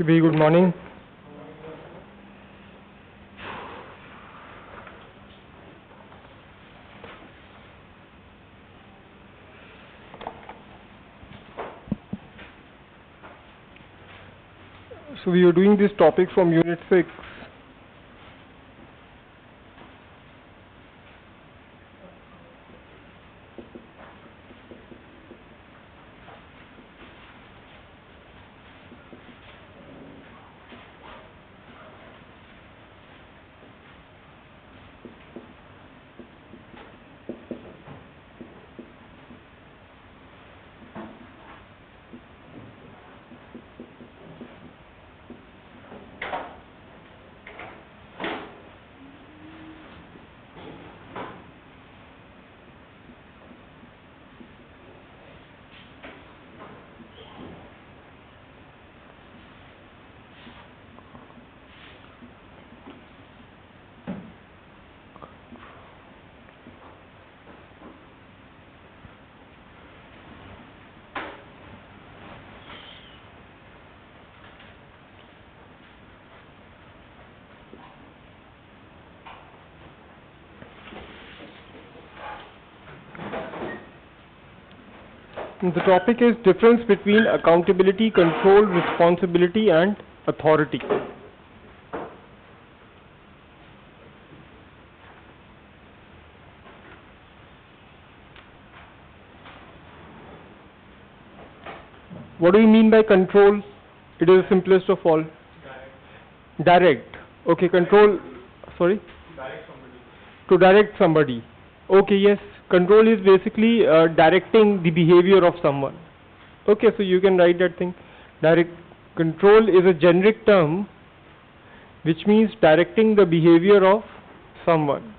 Very good morning. So we are doing this topic from Unit 6. The topic is difference between accountability, control, responsibility and authority. What do you mean by control? It is the simplest of all. Direct. Okay, control. Sorry? Direct somebody. To direct somebody. Okay, yes. Control is basically directing the behavior of someone. Okay, so you can write that thing. Direct control is a generic term which means directing the behavior of someone.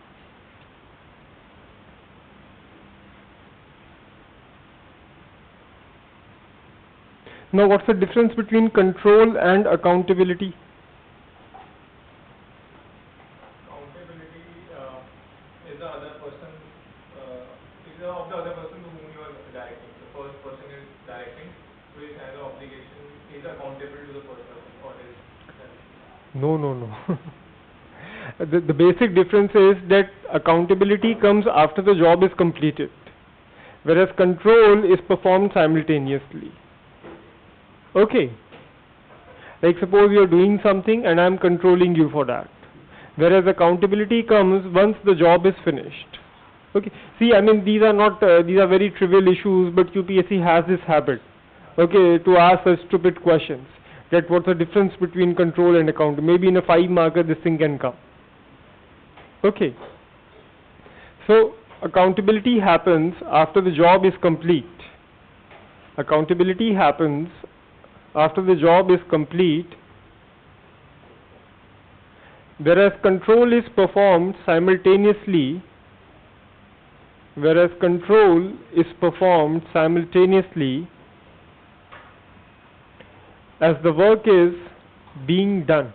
Now, what's the difference between control and accountability? Accountability is the other person, is of the other person to whom you are directing. The first person is directing, so he has an obligation, he is accountable to the first person for his direction. No. The basic difference is that accountability comes after the job is completed, whereas control is performed simultaneously. Okay. Like suppose you are doing something and I am controlling you for that. Whereas accountability comes once the job is finished. Okay. See, I mean these are not these are very trivial issues, but UPSC has this habit. Okay, to ask such stupid questions. That what's the difference between control and account? Maybe in a 5-marker this thing can come. Okay. So accountability happens after the job is complete. Accountability happens after the job is complete, whereas control is performed simultaneously, as the work is being done.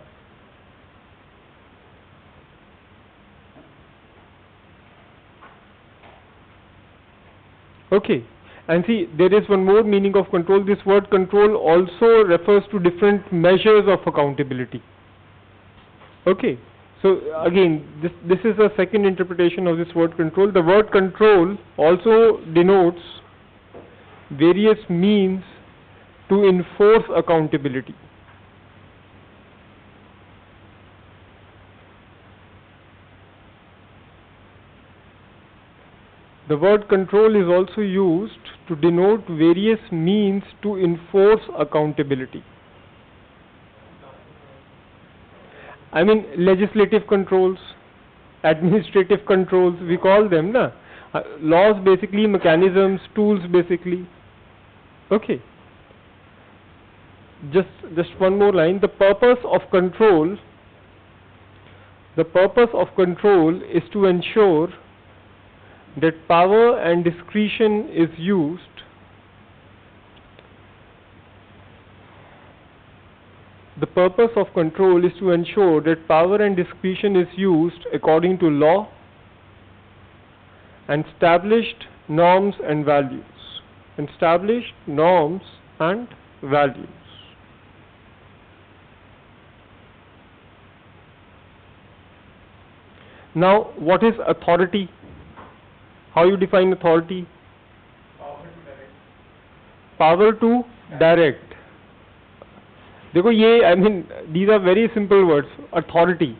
Okay. And see, there is one more meaning of control. This word control also refers to different measures of accountability. Okay. So again, this is a second interpretation of this word control. The word control also denotes various means to enforce accountability. The word control is also used to denote various means to enforce accountability. I mean legislative controls, administrative controls, we call them na? Laws basically, mechanisms, tools basically. Okay. Just one more line. The purpose of control is to ensure that power and discretion is used according to law and established norms and values. Now, what is authority? How you define authority? Power to direct. Power to direct. देखो ये, I mean, these are very simple words, authority.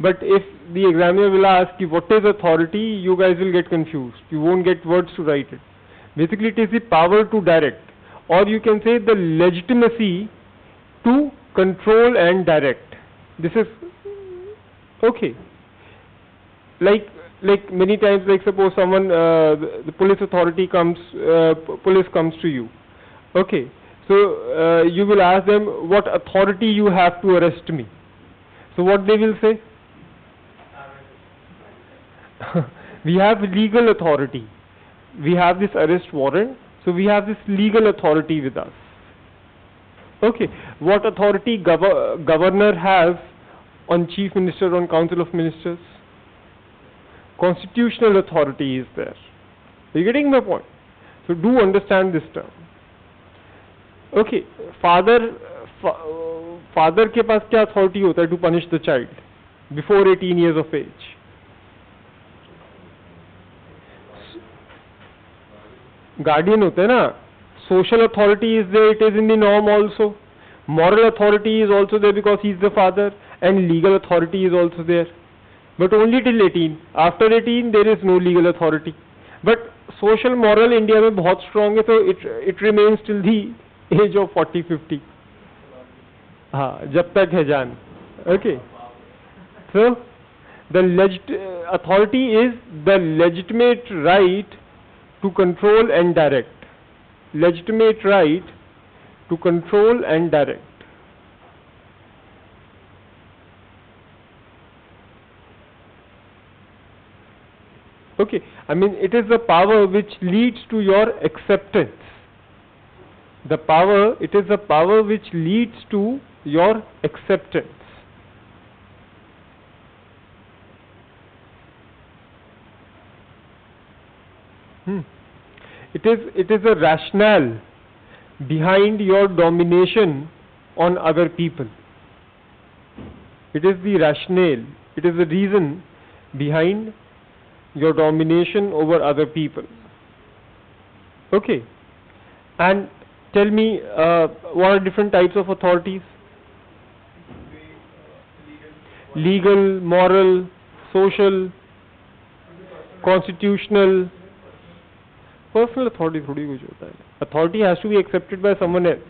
But if the examiner will ask you what is authority, you guys will get confused. You won't get words to write it. Basically, it is the power to direct, or you can say the legitimacy to control and direct. This is okay. Like many times, like suppose someone, the police authority comes, police comes to you. Okay, so you will ask them what authority you have to arrest me. So what they will say? We have legal authority. We have this arrest warrant, so we have this legal authority with us. Okay, what authority governor has on chief minister, on council of ministers? Constitutional authority is there. Are you getting my point? So do understand this term. Okay, father के पास क्या authority होता है to punish the child before 18 years of age? Guardian होते हैं ना. Social authority is there, it is in the norm also. Moral authority is also there because he is the father, and legal authority is also there. But only till 18. After 18 there is no legal authority. But social moral India में बहुत strong है, so it remains till the age of 40-50. हाँ, जब तक है जान. Okay. So the authority is the legitimate right to control and direct. Legitimate right to control and direct. Okay, I mean it is the power which leads to your acceptance. It is the power which leads to your acceptance. It is a rationale behind your domination on other people. It is the rationale. It is the reason behind your domination over other people. Okay. And tell me, what are different types of authorities? Legal, moral, social, constitutional. Personal authority थोड़ी कुछ होता है. Authority has to be accepted by someone else.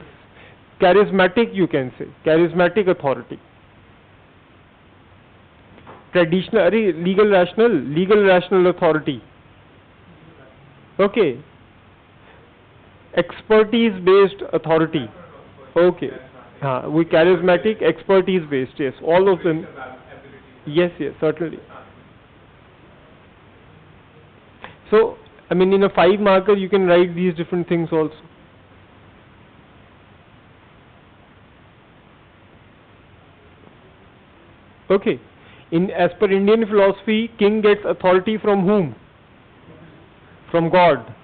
Charismatic, you can say. Charismatic authority. Traditional, legal rational authority. Okay. Expertise based authority. Okay. We charismatic, expertise based. Yes, all of them. Yes, certainly. So, I mean, in a 5-marker, you can write these different things also. Okay. As per Indian philosophy, king gets authority from whom? From God.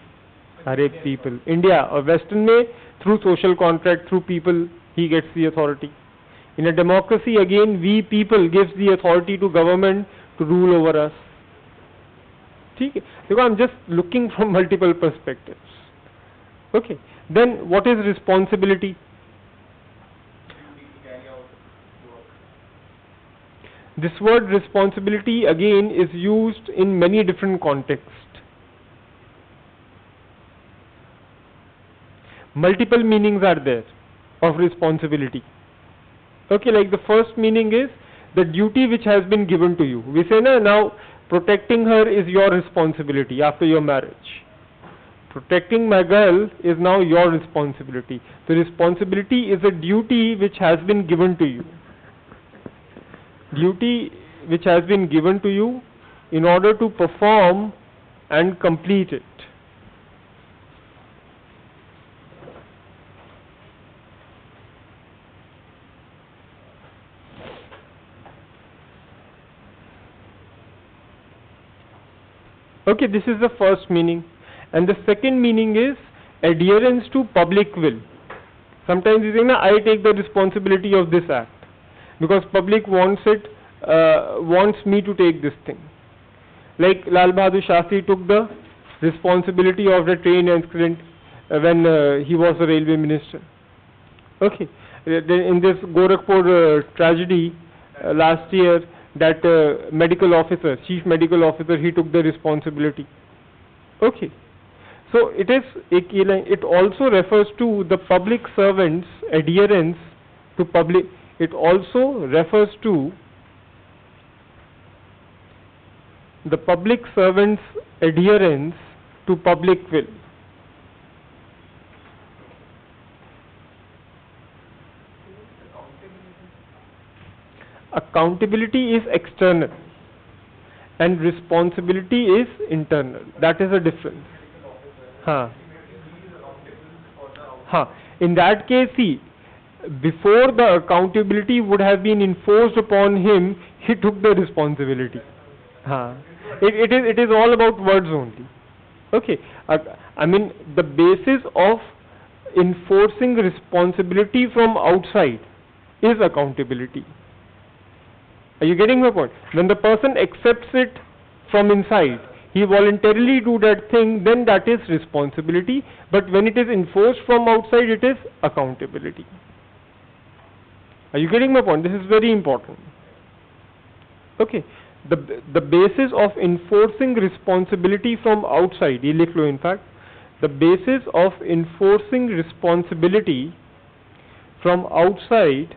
Hare people. India or Western में, through social contract, through people, he gets the authority. In a democracy, again, we people gives the authority to government to rule over us. Okay. Because I'm just looking from multiple perspectives. Okay. Then what is responsibility? This word responsibility again is used in many different contexts. Multiple meanings are there of responsibility. Okay, like the first meaning is the duty which has been given to you. We say now protecting her is your responsibility after your marriage. Protecting my girl is now your responsibility. The responsibility is a duty which has been given to you. Duty which has been given to you in order to perform and complete it. Okay, this is the first meaning. And the second meaning is adherence to public will. Sometimes you say, I take the responsibility of this act because public wants me to take this thing. Like Lal Bahadur Shastri took the responsibility of the train accident when he was the railway minister. Okay. Then in this Gorakhpur tragedy last year, that medical officer, chief medical officer, he took the responsibility. Okay. So it is it also refers to the public servants' adherence to public. It also refers to the public servants' adherence to public will. Accountability is external and responsibility is internal. That is a difference. In that case, see, before the accountability would have been enforced upon him, he took the responsibility. It is all about words only. Okay. I mean, the basis of enforcing responsibility from outside is accountability. Are you getting my point? When the person accepts it from inside, he voluntarily do that thing, then that is responsibility. But when it is enforced from outside, it is accountability. Are you getting my point? This is very important. Okay. The basis of enforcing responsibility from outside, ye likh lo in fact, the basis of enforcing responsibility from outside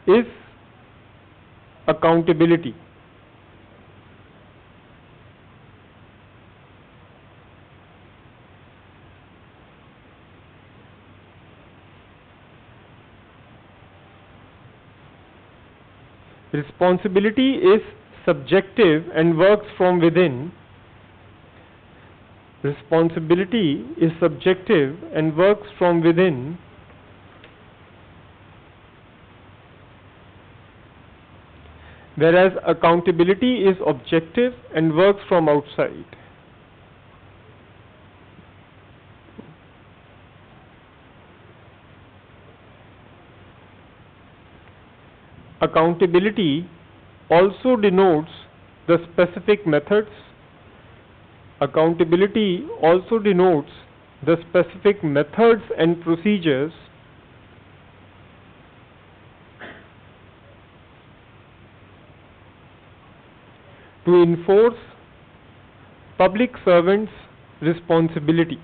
is accountability. Responsibility is subjective and works from within. Responsibility is subjective and works from within. Whereas accountability is objective and works from outside. Accountability also denotes the specific methods. Accountability also denotes the specific methods and procedures to enforce public servants' responsibility.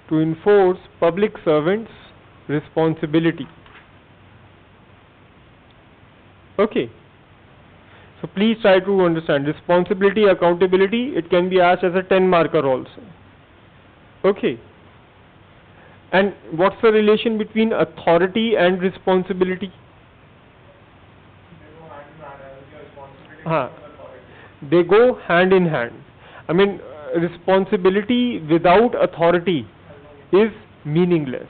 To enforce public servants' responsibility. Okay. So please try to understand responsibility, accountability. It can be asked as a 10 marker also. Okay. And what's the relation between authority and responsibility? They go hand in hand. I mean, responsibility without authority is meaningless.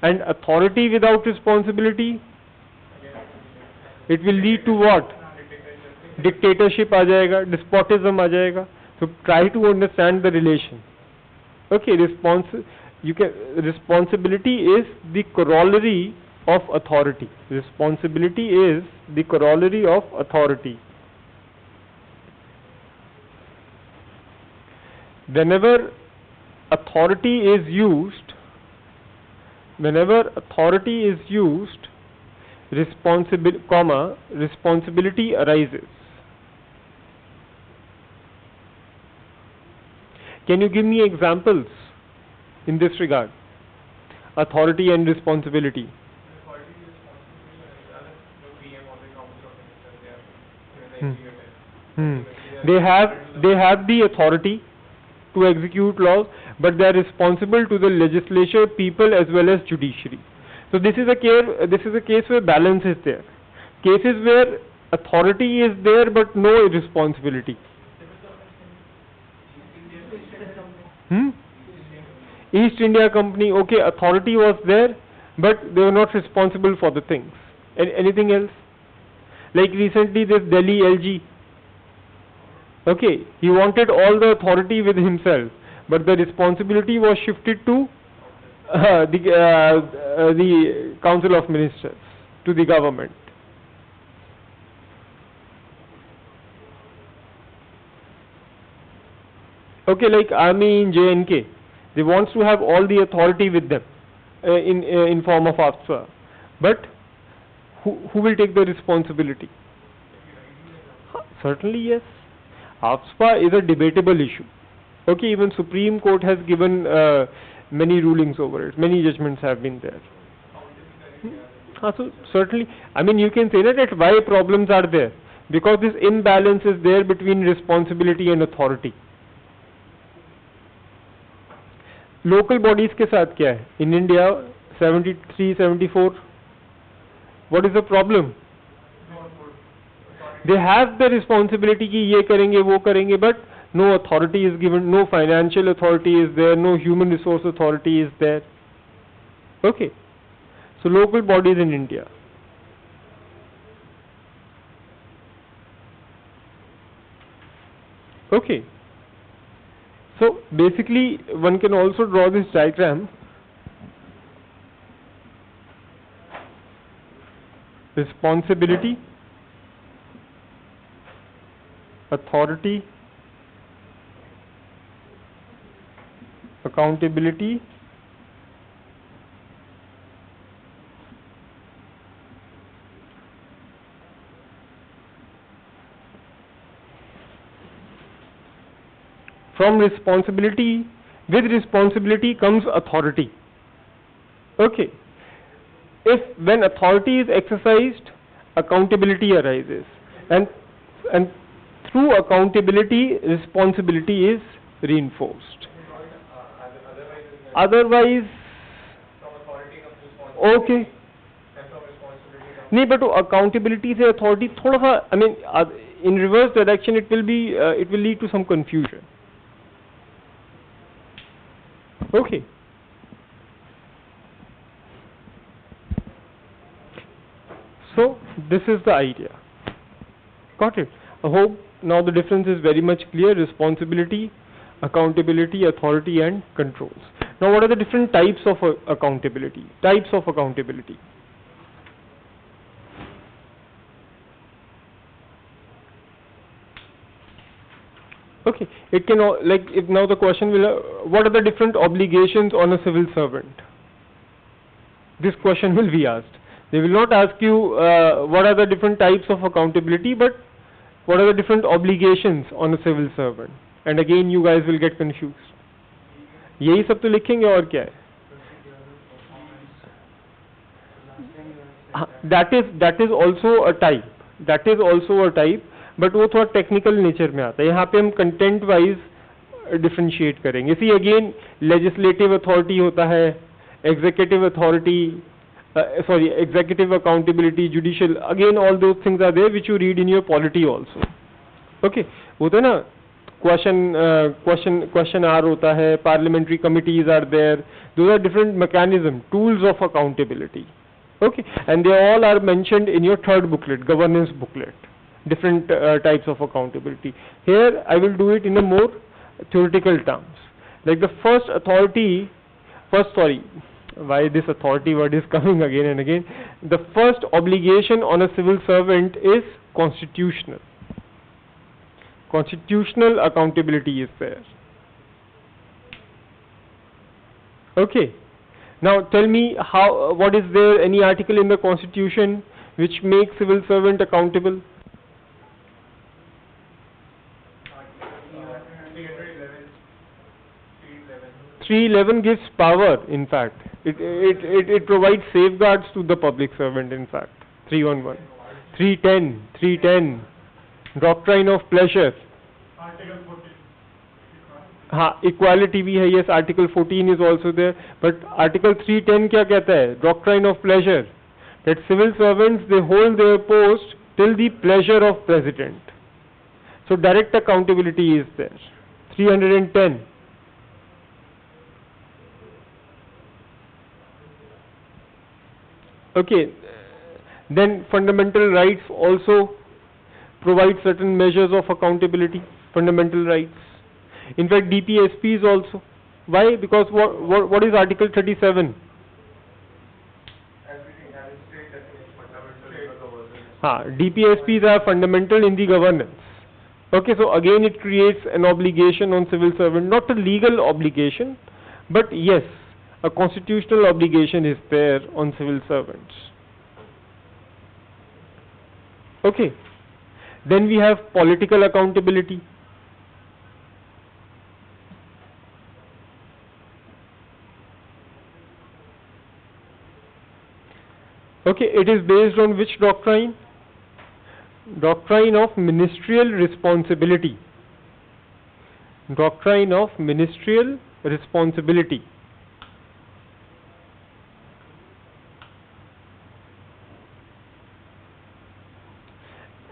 And authority without responsibility, it will lead to what? Dictatorship aa jayega, despotism aa jayega. So try to understand the relation. Okay, responsibility is the corollary of authority. Responsibility is the corollary of authority. Whenever authority is used, responsibility arises. Can you give me examples in this regard? Authority and responsibility. They have the authority to execute laws, but they are responsible to the legislature, people as well as judiciary. So this is a case where balance is there. Cases where authority is there but no responsibility. East India Company, okay, authority was there, but they were not responsible for the things. Anything else? Like recently this Delhi LG. Okay, he wanted all the authority with himself, but the responsibility was shifted to the Council of Ministers, to the government. Okay, like army in JNK, they wants to have all the authority with them in form of AFSPA, but who will take the responsibility? Certainly yes. AFSPA is a debatable issue. Okay, even Supreme Court has given many rulings over it. Many judgments have been there. So certainly, I mean, you can say that why problems are there, because this imbalance is there between responsibility and authority. Local bodies के साथ क्या है? In India, 73, 74. What is the problem? They have the responsibility कि ये करेंगे वो करेंगे, but no authority is given, no financial authority is there, no human resource authority is there. Okay, so local bodies in India. Okay, so basically one can also draw this diagram. Responsibility, authority, accountability, from responsibility, with responsibility comes authority. Okay, if when authority is exercised, accountability arises, and through accountability, responsibility is reinforced. Otherwise, from authority comes responsibility. okay, And from responsibility comes. नहीं, but accountability से authority थोड़ा सा, I mean, in reverse direction, it will lead to some confusion. Okay. So this is the idea. Got it? I hope now the difference is very much clear. Responsibility, accountability, authority and controls. Now what are the different types of accountability? Types of accountability. Okay, it can like if now the question will what are the different obligations on a civil servant? This question will be asked. They will not ask you what are the different types of accountability, but what are the different obligations on a civil servant? And again you guys will get confused. यही सब तो लिखेंगे और क्या है? That is also a type. That is also a type. But वो थोड़ा technical nature में आता है. यहाँ पे हम कंटेंट वाइज डिफरेंशिएट करेंगे. सी अगेन लेजिस्लेटिव अथॉरिटी होता है, executive authority, sorry, executive accountability, judicial, again all those things are there which you read in your polity also. Okay, होता है ना, question R होता है, parliamentary committees are there, those are different mechanism, tools of accountability. Okay, and they all are mentioned in your third booklet, governance booklet, different types of accountability. Here I will do it in a more theoretical terms. Like the first authority, why this authority word is coming again and again. The first obligation on a civil servant is constitutional. Constitutional accountability is there. Okay. Now tell me what is there, any article in the constitution which makes civil servant accountable? 311 gives power, in fact. It provides safeguards to the public servant, in fact. 311. 310. Doctrine of pleasure. Article 14. Equality भी है, yes, Article 14 is also there. But Article 310 क्या कहता है? Doctrine of pleasure. That civil servants, they hold their post till the pleasure of president. So direct accountability is there. 310. Okay, then fundamental rights also provide certain measures of accountability, fundamental rights. In fact, DPSPs also. Why? Because what is Article 37? Everything has a state definition, fundamental in the governance. DPSPs are fundamental in the governance. Okay, so again it creates an obligation on civil servant, not a legal obligation, but yes, a constitutional obligation is there on civil servants. Okay, then we have political accountability. Okay, it is based on which doctrine? Doctrine of ministerial responsibility. Doctrine of ministerial responsibility.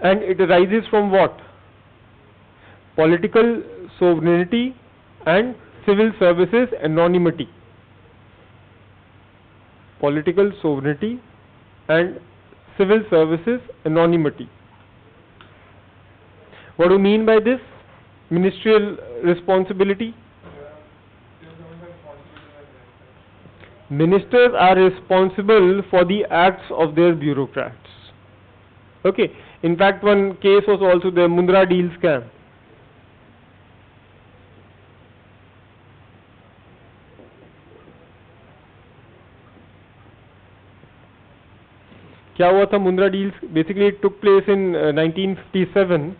And it arises from what? Political sovereignty and civil services anonymity. Political sovereignty and civil services anonymity. What do you mean by this? Ministerial responsibility? Ministers are responsible for the acts of their bureaucrats. Okay. In fact, one case was also the Mundra deal scam. क्या हुआ था Mundra deals? Basically it took place in 1957.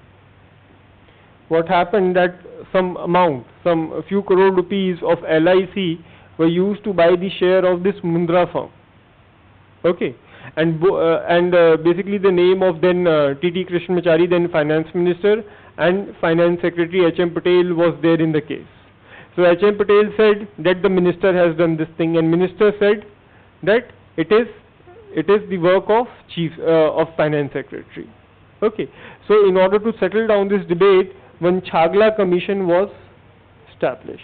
What happened that some amount, a few crore rupees of LIC were used to buy the share of this Mundra firm. Okay, and basically the name of then T.T. Krishnamachari, then finance minister, and finance secretary H.M. Patel was there in the case. So H.M. Patel said that the minister has done this thing, and minister said that it is the work of of finance secretary. Okay, so in order to settle down this debate, one Chagla commission was established.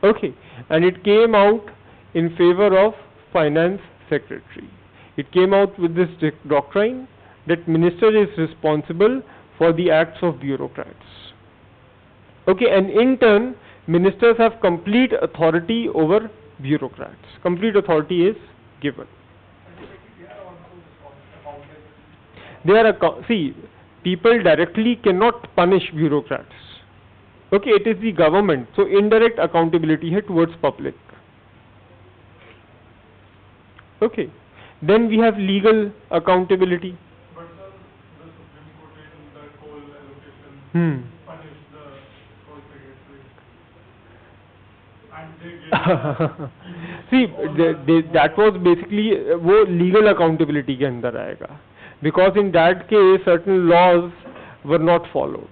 Okay, and it came out in favor of finance secretary. It came out with this doctrine that minister is responsible for the acts of bureaucrats. Okay, and in turn, ministers have complete authority over bureaucrats. Complete authority is given. They are see, people directly cannot punish bureaucrats. Okay, it is the government, so indirect accountability है towards public. Okay, then we have legal accountability. But sir, the Supreme Court in the coal allocation punished the coal secretary, and they gave See, that was basically वो legal accountability के अंदर आएगा, because in that case certain laws were not followed.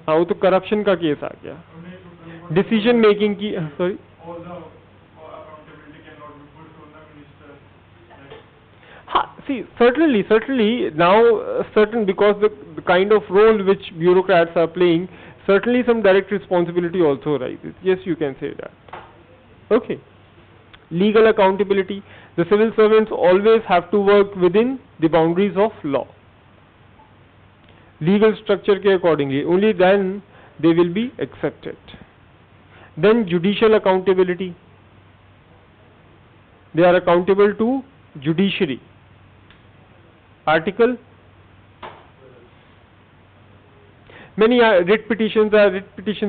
हाँ, वो तो corruption का case आ गया. Decision making की sorry. all the accountability cannot be put on the minister. See, certainly now certain, because the kind of role which bureaucrats are playing, certainly some direct responsibility also arises. Yes, you can say that. Okay. Legal accountability. The civil servants always have to work within the boundaries of law. Legal structure ke accordingly. Only then they will be accepted. Then judicial accountability. They are accountable to judiciary. Article. Many writ petitions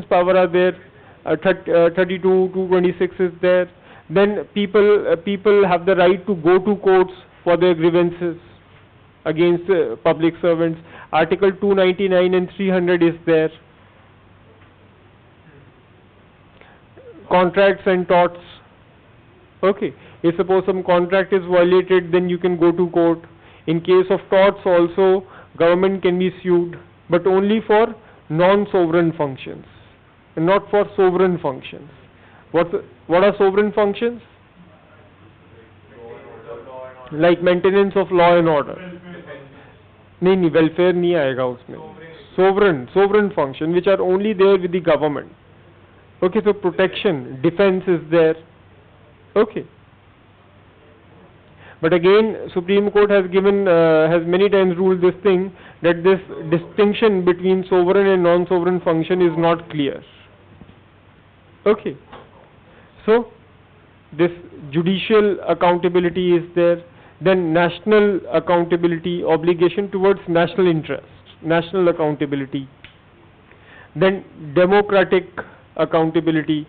power are there. 32, 226 is there. Then people have the right to go to courts for their grievances against public servants. Article 299 and 300 is there. Contracts and torts. Okay, if suppose some contract is violated, then you can go to court. In case of torts also, government can be sued, but only for non-sovereign functions and not for sovereign functions. What are sovereign functions? Like maintenance of law and order. नहीं, welfare नहीं आएगा उसमें. Sovereign function which are only there with the government. Okay, so protection, defense is there. Okay. But again, Supreme Court has many times ruled this thing, that this distinction between sovereign and non-sovereign function is not clear. Okay. So, this judicial accountability is there. Then national accountability, obligation towards national interest. national accountability. Then democratic accountability,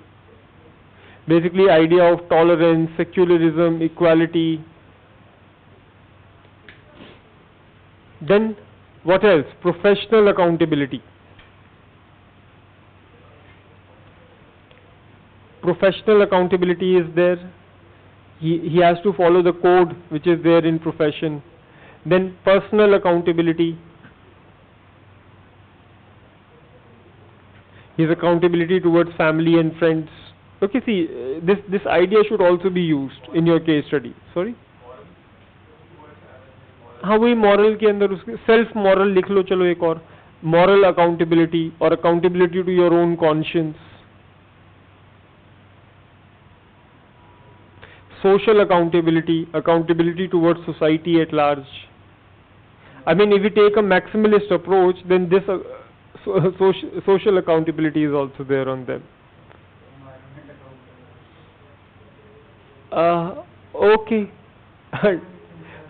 basically idea of tolerance, secularism, equality. Then what else? Professional accountability. Professional accountability is there. He has to follow the code which is there in profession. Then personal accountability. His accountability towards family and friends. Okay, see, this idea should also be used in your case study. Sorry? हाँ वही moral के अंदर उसके self moral लिख लो चलो एक और moral accountability or accountability to your own conscience. Social accountability, accountability towards society at large. I mean, if we take a maximalist approach, then this social accountability is also there on them. Okay.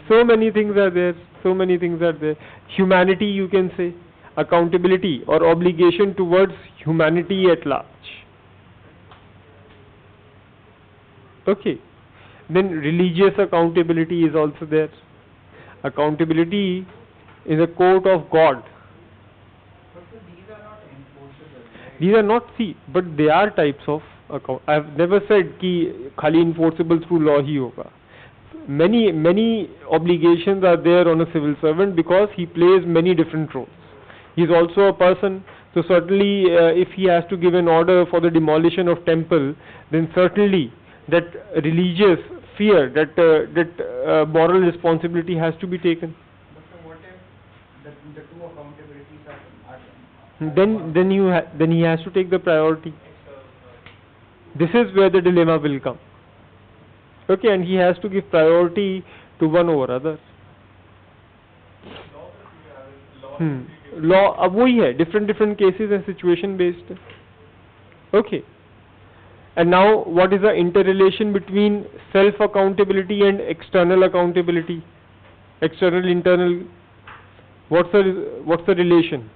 So many things are there. So many things are there. Humanity, you can say. Accountability or obligation towards humanity at large. Okay. Then religious accountability is also there. Accountability in the court of God. But so these are not enforceable, right? These are not, see, but they are types of account. I have never said कि खाली enforceable through law ही होगा. Many obligations are there on a civil servant because he plays many different roles. He is also a person, so certainly if he has to give an order for the demolition of temple, then certainly that religious fear, that moral responsibility has to be taken. But so what if the two accountabilities are Then he has to take the priority. This is where the dilemma will come. Okay, and he has to give priority to one over other. Law अब वही है, different cases and situation based. Okay. And now what is the interrelation between self accountability and external accountability? External, internal. What's the relation?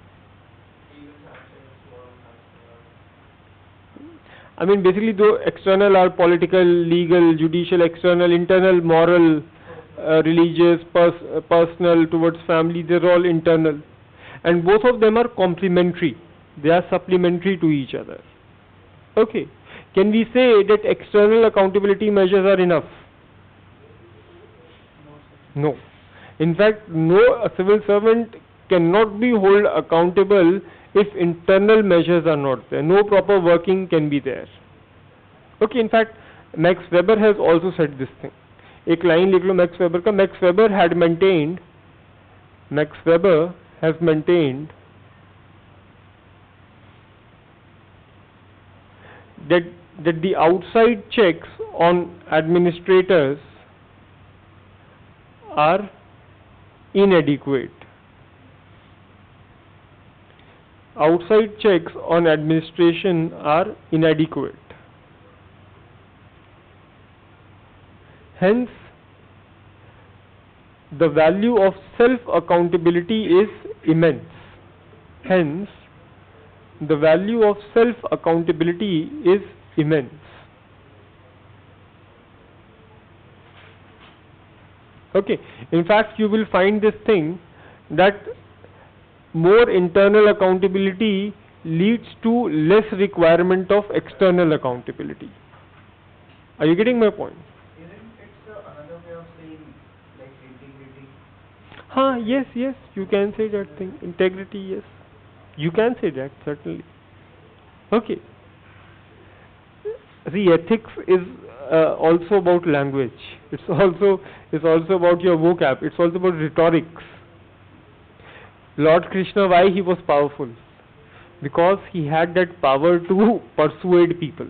I mean, basically, though external are political, legal, judicial, external, internal, moral, religious, personal, towards family, they're all internal. And both of them are complementary. They are supplementary to each other. Okay. Can we say that external accountability measures are enough? No. In fact, a civil servant cannot be held accountable if internal measures are not there. No proper working can be there. Okay, in fact, Max Weber has also said this thing. एक line लिख लो Max Weber का. Max Weber has maintained that the outside checks on administrators are inadequate. Outside checks on administration are inadequate. Hence, the value of self-accountability is immense. Hence, the value of self-accountability is immense. Okay. In fact, you will find this thing that more internal accountability leads to less requirement of external accountability. Are you getting my point? Isn't it another way of saying like integrity? Yes, you can say that thing. Integrity, yes. You can say that, certainly. Okay. See, ethics is also about language. It's also about your vocab. It's also about rhetorics. Lord Krishna, why he was powerful? Because he had that power to persuade people.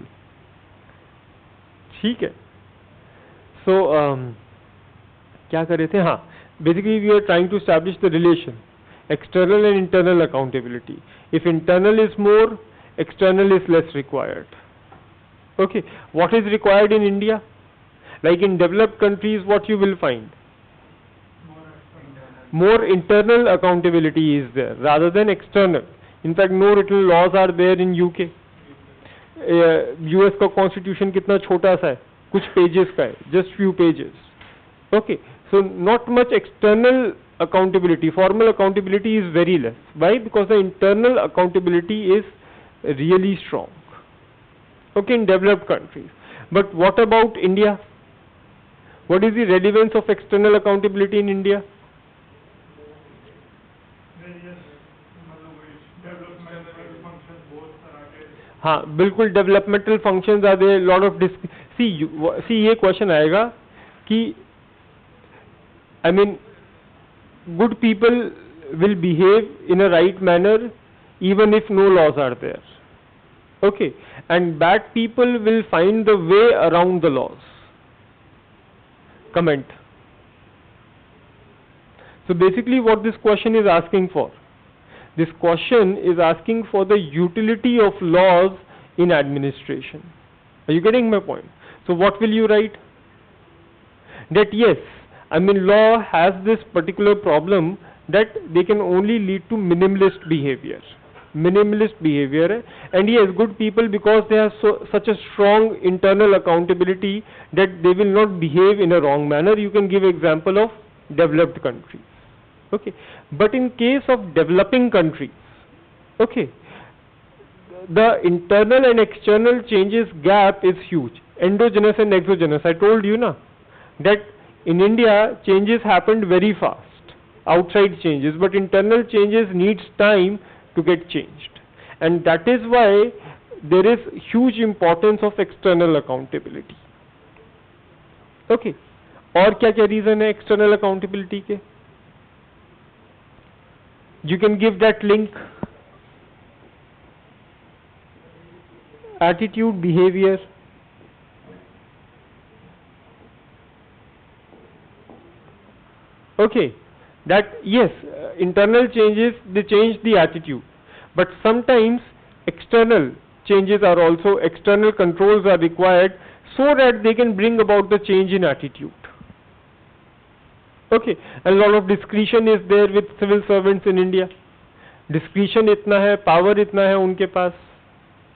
ठीक है. So, क्या कर रहे थे? हाँ. Basically, we are trying to establish the relation, external and internal accountability. If internal is more, external is less required. Okay. What is required in India? Like in developed countries, what you will find? more internal accountability is there rather than external. In fact, no written laws are there in UK. US का constitution कितना छोटा सा है, कुछ pages का है, just few pages. Okay, so not much external accountability. Formal accountability is very less. Why? Because the internal accountability is really strong. Okay, in developed countries. But what about India? What is the relevance of external accountability in India? हाँ बिल्कुल, developmental functions are there, lot of see ये question आएगा कि I mean good people will behave in a right manner even if no laws are there, okay, and bad people will find the way around the laws. Comment. So basically what this question is asking for, this question is asking for the utility of laws in administration. Are you getting my point? So what will you write? That yes, I mean law has this particular problem that they can only lead to minimalist behavior. Minimalist behavior, and yes, good people, because they have such a strong internal accountability that they will not behave in a wrong manner. You can give example of developed countries, okay, but in case of developing countries, okay, the internal and external changes gap is huge, endogenous and exogenous. I told you na that in India changes happened very fast, outside changes, but internal changes needs time to get changed, and that is why there is huge importance of external accountability. Okay, और क्या क्या reason है external accountability के? You can give that link. Attitude, behavior. Okay, that yes, internal changes, they change the attitude, but sometimes external changes are also, external controls are required so that they can bring about the change in attitude. Okay, a lot of discretion is there with civil servants in India. Discretion इतना है, power इतना है उनके पास.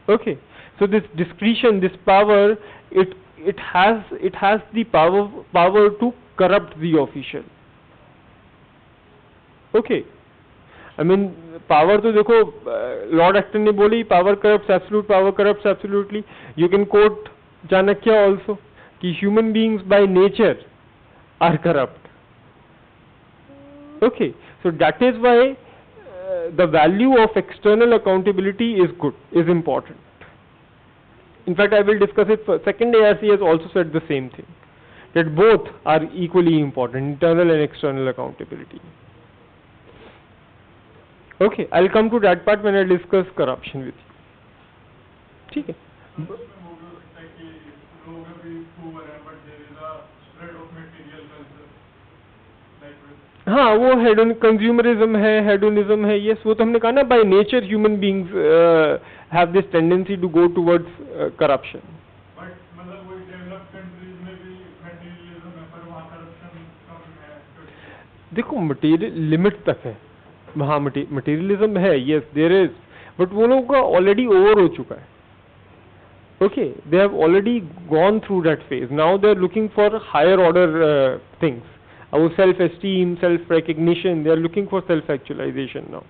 Okay, so this discretion, this power, it has the power to corrupt the official. Okay, I mean power तो देखो Lord Acton ने बोली, power corrupts absolute, power corrupts absolutely. You can quote Chanakya also कि human beings by nature are corrupt. Okay, so that is why the value of external accountability is good, is important. In fact, I will discuss it. Second ARC has also said the same thing, that both are equally important, internal and external accountability. Okay, I'll come to that part when I discuss corruption with you. ठीक है? हाँ, वो hedon consumerism है, hedonism है, yes, वो तो हमने कहा ना, by nature human beings have this tendency to go towards corruption. But मतलब वो डेवलप्ड कंट्रीज में भी मटेरियलिज्म है, पर वहाँ करप्शन कम है. देखो मटेरियल लिमिट तक है, हाँ मटेरियलिज्म है, यस देयर इज, बट वो लोगों का ऑलरेडी ओवर हो चुका है. Okay, they have already gone through that phase. Now they are looking for higher order things. Our self-esteem, self-recognition, they are looking for self-actualization now.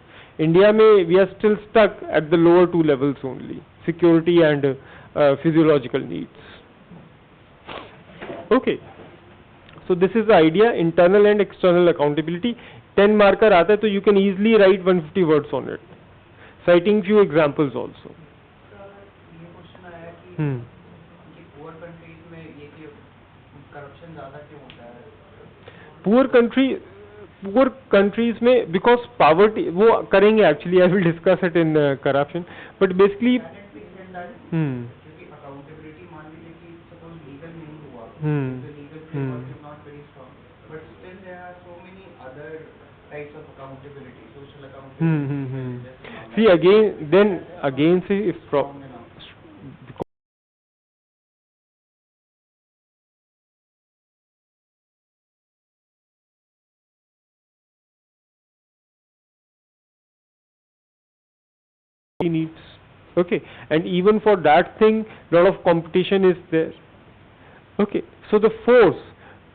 India we are still stuck at the lower two levels only, security and physiological needs. Okay, so this is the idea, internal and external accountability. 10 marker आता है तो you can easily write 150 words on it, citing few examples also. ये question आया कि poor countries में ये कि corruption ज़्यादा क्यों होता है? पुअर कंट्रीज में बिकॉज पावर्टी, वो करेंगे actually, I will discuss it in corruption, but basically क्योंकि अकाउंटेबिलिटी मान लीजिए कि सपोज लीगल नहीं हुआ, तो legal framework is not very strong, but still there are so many other types of accountability, social accountability. See again see if Okay, and even for that thing, lot of competition is there. Okay, so the force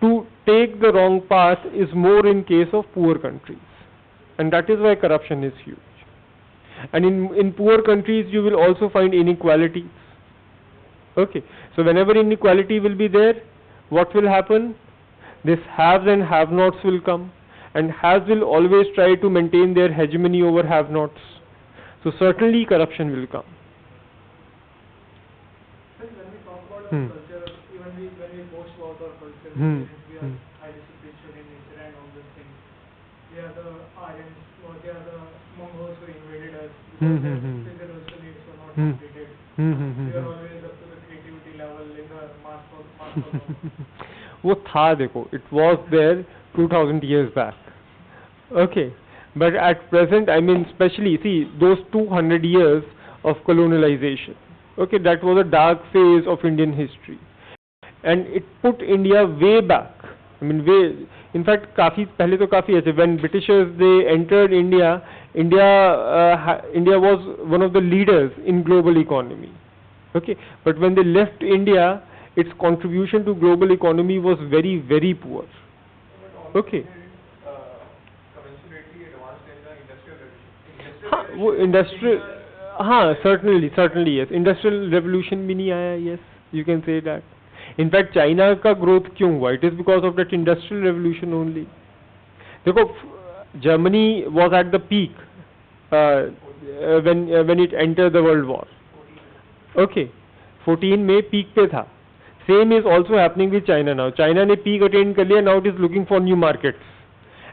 to take the wrong path is more in case of poor countries, and that is why corruption is huge. And in poor countries, you will also find inequalities. Okay, so whenever inequality will be there, what will happen? This haves and have-nots will come, and haves will always try to maintain their hegemony over have-nots. So certainly corruption will come. When we talk about our Hmm. culture, even when we boast about our culture, Hmm. we are Hmm. highly spiritual in nature and all those things. They are the Aryans, or they are the Mongols who invaded us Hmm, because hmm, their hmm. physiological needs were not Hmm. completed. Hmm, hmm, hmm, We are hmm. always up to the creativity level in the mass performance. वो था देखो, it was there 2000 years back. Okay, but at present, I mean, especially see those 200 years of colonialization. Okay, that was a dark phase of Indian history, and it put India way back. I mean, way. In fact, काफी पहले तो काफी अच्छे. When Britishers they entered India, India was one of the leaders in global economy. Okay, but when they left India, its contribution to global economy was very, very poor. But also Okay. India didn't commensurately advanced in the industrial revolution. हाँ वो industrial हाँ certainly yes, industrial revolution भी नहीं आया. Yes, you can say that. In fact, China का growth क्यों हुआ? It is because of that industrial revolution only. देखो, Germany was at the peak when it entered the world war. Okay, 14 में peak पे था. Same is also happening with China now. China ने peak attain कर लिया, now it is looking for new markets.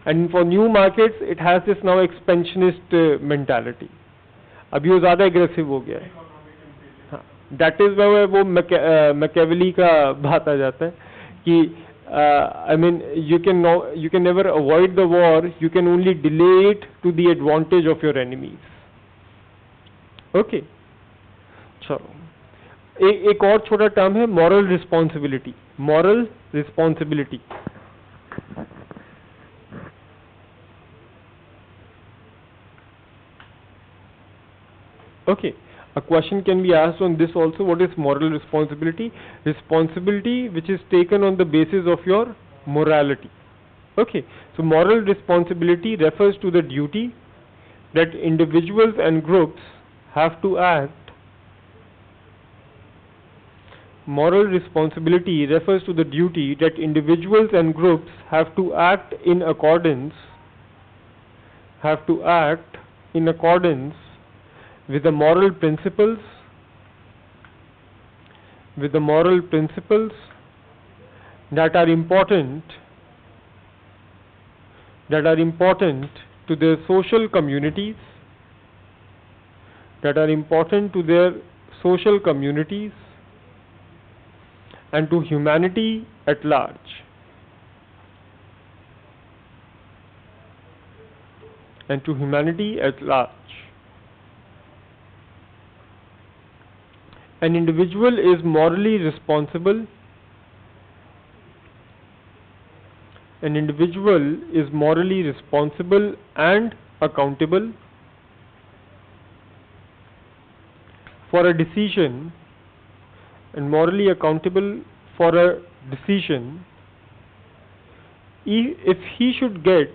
And for new markets, it has this now expansionist mentality. अभी वो ज़्यादा aggressive हो गया है. हाँ, that is why वो Machiavelli का बात आ जाता है कि I mean you can never avoid the war, you can only delay it to the advantage of your enemies. Okay, चलो एक और छोटा टर्म है moral responsibility. Moral responsibility. Okay, a question can be asked on this also. What is moral responsibility? Responsibility which is taken on the basis of your morality. Okay, so moral responsibility refers to the duty that individuals and groups have to act. Moral responsibility refers to the duty that individuals and groups have to act in accordance with the moral principles that are important to their social communities and to humanity at large. An individual is morally responsible. And accountable for a decision, and morally accountable for a decision if he should get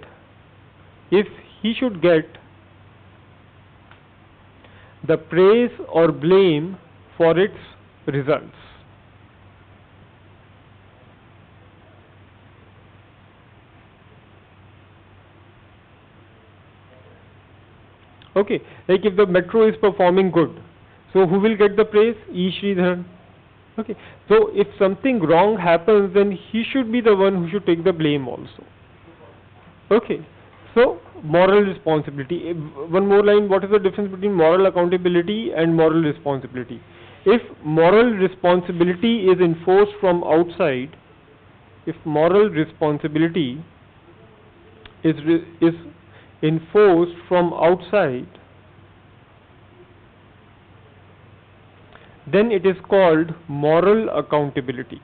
the praise or blame for its results. Okay, like if the metro is performing good, so who will get the praise? E. Sridharan. Okay, so if something wrong happens, then he should be the one who should take the blame also. Okay, so moral responsibility. One more line, what is the difference between moral accountability and moral responsibility? If moral responsibility is enforced from outside, then it is called moral accountability.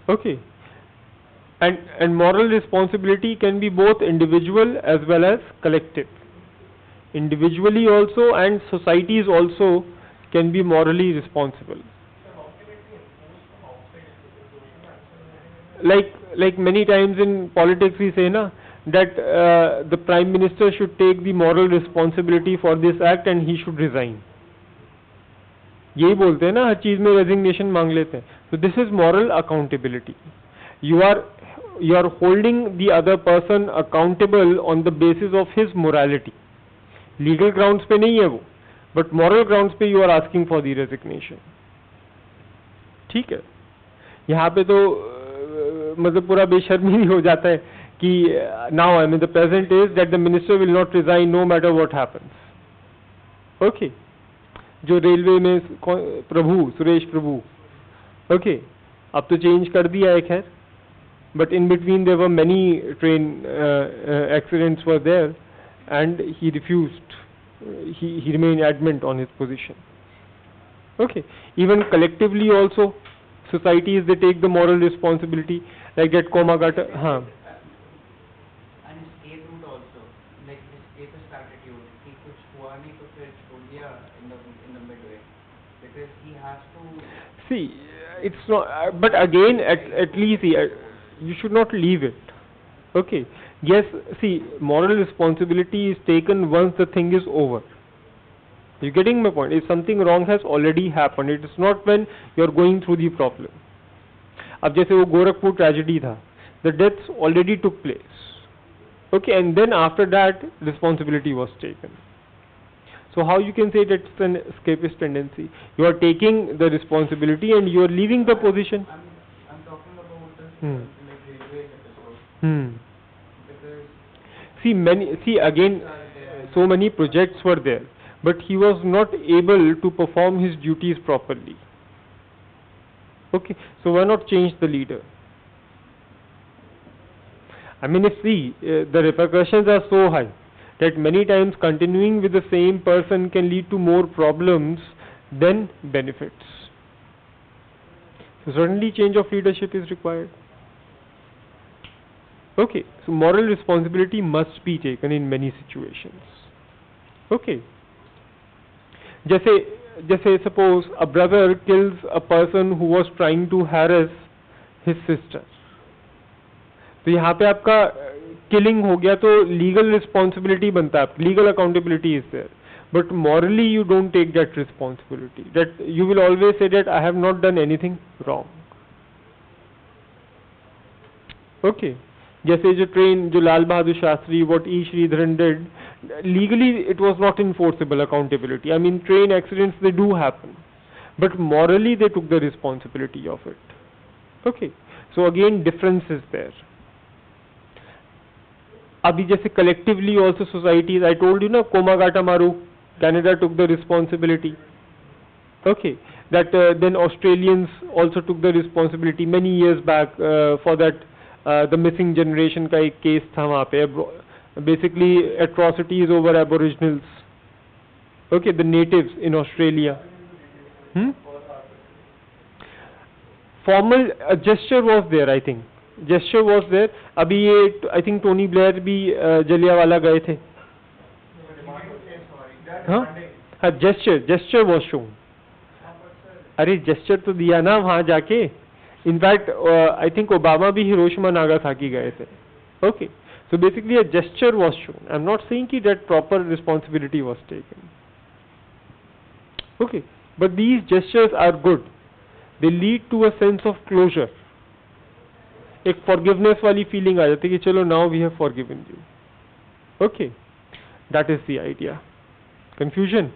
Okay, And moral responsibility can be both individual as well as collective. Individually also and societies also can be morally responsible. Like many times in politics we say na that the prime minister should take the moral responsibility for this act and he should resign. यही बोलते हैं ना, हर चीज में resignation मांग लेते हैं. So this is moral accountability. You are holding the other person accountable on the basis of his morality. Legal grounds पे नहीं है वो, but moral grounds पे you are asking for the resignation. ठीक है. यहाँ पे तो मतलब पूरा बेशर्मी ही हो जाता है कि now I mean the present is that the minister will not resign no matter what happens. Okay. जो रेलवे में सुरेश प्रभु, okay, अब तो चेंज कर दिया है खैर, but in between there were many train accidents were there and he refused, he remained adamant on his position. Okay, even collectively also societies, they take the moral responsibility, like that Komagata. And escape route also, like escapist attitude, कि कुछ हुआ नहीं तो फिर छोड़ दिया in the midway, because he has to see, it's not, but again at least you should not leave it. Okay, yes, see, moral responsibility is taken once the thing is over. You getting my point? If something wrong has already happened, it is not when you are going through the problem. अब जैसे वो Gorakhpur tragedy था, the deaths already took place. Okay, and then after that responsibility was taken. So how you can say that it's an escapist tendency? You are taking the responsibility and you are leaving the position. I'm talking about the like railways episode. Because see again, so many projects were there, but he was not able to perform his duties properly. Okay, so why not change the leader? I mean, if the repercussions are so high that many times continuing with the same person can lead to more problems than benefits. So certainly change of leadership is required. Okay, so moral responsibility must be taken in many situations. Okay. जैसे suppose a brother kills a person who was trying to harass his sister. तो यहाँ पे आपका killing हो गया तो legal responsibility बनता है, legal accountability is there. But morally you don't take that responsibility. That you will always say that I have not done anything wrong. Okay. जैसे जो train, जो Lal Bahadur Shastri, what E. Sridharan did, legally it was not enforceable accountability. I mean, train accidents, they do happen, but morally they took the responsibility of it. Okay, so again difference is there. अभी जैसे collectively also societies, I told you ना, Komagata Maru, Canada took the responsibility. Okay, that then Australians also took the responsibility many years back for that. The missing generation का एक case था वहाँ पे, basically atrocities over aboriginals. Okay, the natives in Australia. Formal gesture was there, I think. Gesture was there. अभी ये I think Tony Blair भी जलियांवाला गए थे. हाँ, gesture was shown. अरे gesture तो दिया ना वहाँ जाके. In fact, I think Obama भी Hiroshima Nagasaki गए थे. Okay, so basically a gesture was shown. I'm not saying that proper responsibility was taken. Okay, but these gestures are good. They lead to a sense of closure. एक forgiveness वाली feeling आ जाती है कि चलो now we have forgiven you. Okay, that is the idea. Confusion?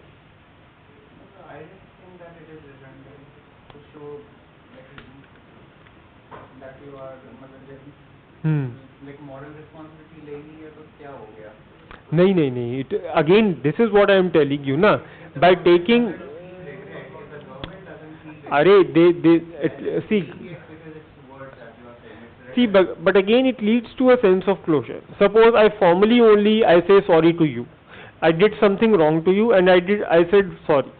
I just think that it is redundant to show that you are like moral responsibility ले ली है तो क्या हो गया? नहीं. Again, this is what I am telling you ना. By taking, अरे they see. See, but again it leads to a sense of closure. Suppose I formally only I say sorry to you. I did something wrong to you and I said sorry.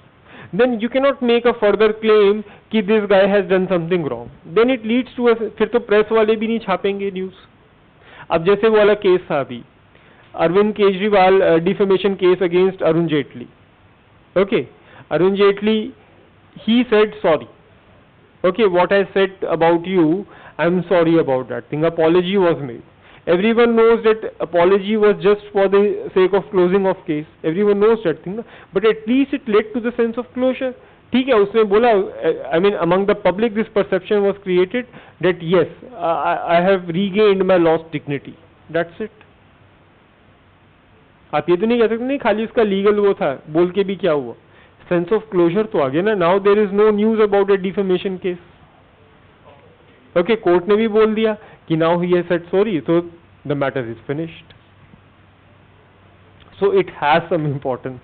Then you cannot make a further claim कि this guy has done something wrong, then it leads to a, फिर तो press वाले भी नहीं छापेंगे news. अब जैसे वो वाला केस था अभी, Arvind Kejriwal defamation case against Arun Jaitley. Okay, Arun Jaitley he said sorry. Okay, what I said about you, I am sorry about that thing. Apology was made. Everyone knows that apology was just for the sake of closing of case. Everyone knows that thing, but at least it led to the sense of closure. ठीक है, उसने बोला, I mean among the public this perception was created that yes, I have regained my lost dignity. That's it. आप ये तो नहीं कह सकते नहीं खाली उसका लीगल वो था, बोल के भी क्या हुआ, सेंस ऑफ क्लोजर तो आ गया ना. Now there is no news about a defamation case. Okay, court ने भी बोल दिया कि now he has said sorry, so the matter is finished. So it has some importance.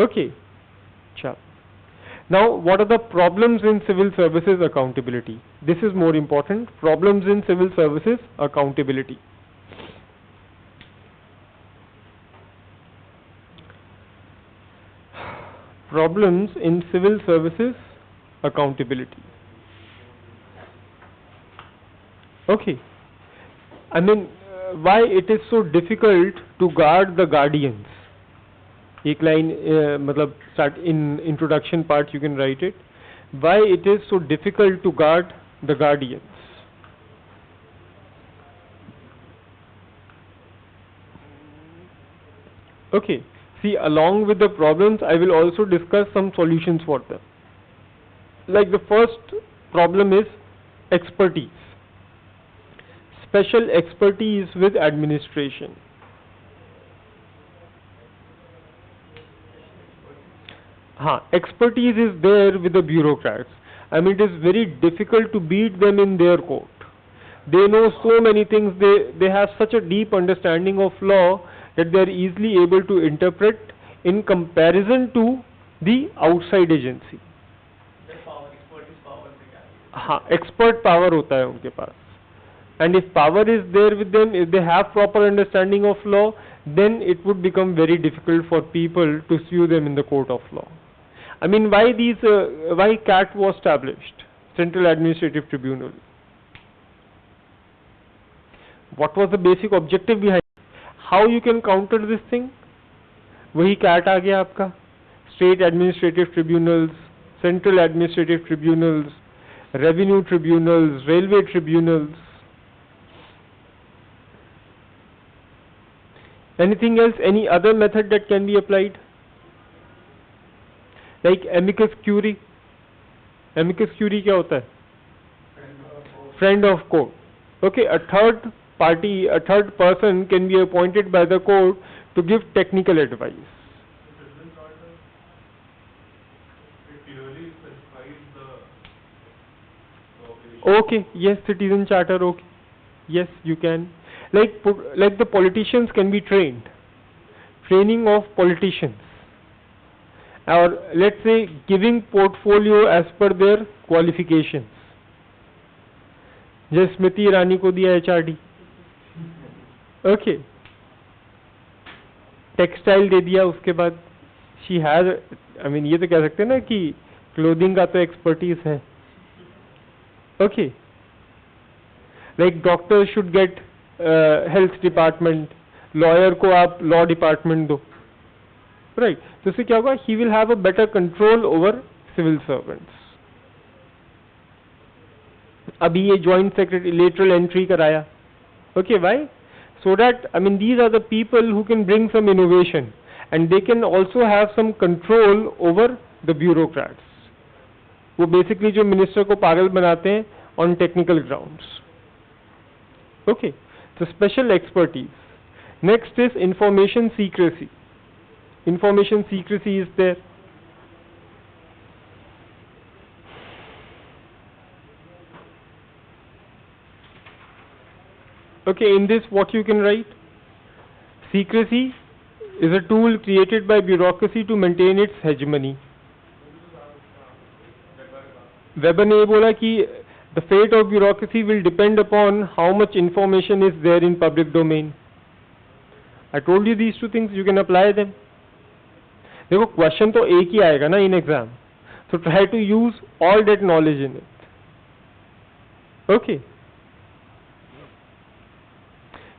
Okay, चलो. Now what are the problems in civil services accountability? This is more important. Problems in civil services accountability. Problems in civil services accountability. Okay, I mean why it is so difficult to guard the guardians. एक line मतलब start in introduction part you can write it. Why it is so difficult to guard the guardians. Okay. See, along with the problems, I will also discuss some solutions for them. Like the first problem is expertise. Special expertise with administration. Expertise is there with the bureaucrats. I mean, it is very difficult to beat them in their court. They know so many things. They have such a deep understanding of law that they are easily able to interpret in comparison to the outside agency. Expert power होता है उनके पास. And if power is there with them, if they have proper understanding of law, then it would become very difficult for people to sue them in the court of law. I mean, why CAT was established, Central Administrative Tribunal? What was the basic objective behind? How you can counter this thing? वही cat आ गया आपका. State administrative tribunals, central administrative tribunals, revenue tribunals, railway tribunals. Anything else? Any other method that can be applied? Like amicus curiae. Amicus curiae क्या होता है? Friend of court. Okay, a third party, a third person can be appointed by the court to give technical advice. Okay, yes, citizen charter. Okay, yes, you can. Like the politicians can be trained. Training of politicians, or let's say giving portfolio as per their qualifications. जैसे स्मृति ईरानी को दिया HRD. Okay, textile दे दिया, उसके बाद she has, I mean ये तो कह सकते हैं ना कि क्लोथिंग का तो एक्सपर्टीज है. Okay, like doctor should get health department, lawyer को आप लॉ डिपार्टमेंट दो, राइट. तो इससे क्या होगा, he will have a better control over civil servants. अभी ये जॉइंट सेक्रेटरी लेटरल एंट्री कराया. Okay, why? So that, I mean, these are the people who can bring some innovation, and they can also have some control over the bureaucrats. वो basically जो minister को पागल बनाते हैं on technical grounds. Okay, so special expertise. Next is information secrecy. Information secrecy is there. Okay, in this what you can write? Secrecy is a tool created by bureaucracy to maintain its hegemony. Weber ने बोला कि the fate of bureaucracy will depend upon how much information is there in public domain. I told you these two things, you can apply them. देखो question तो एक ही आएगा ना in exam, So try to use all that knowledge in it. Okay.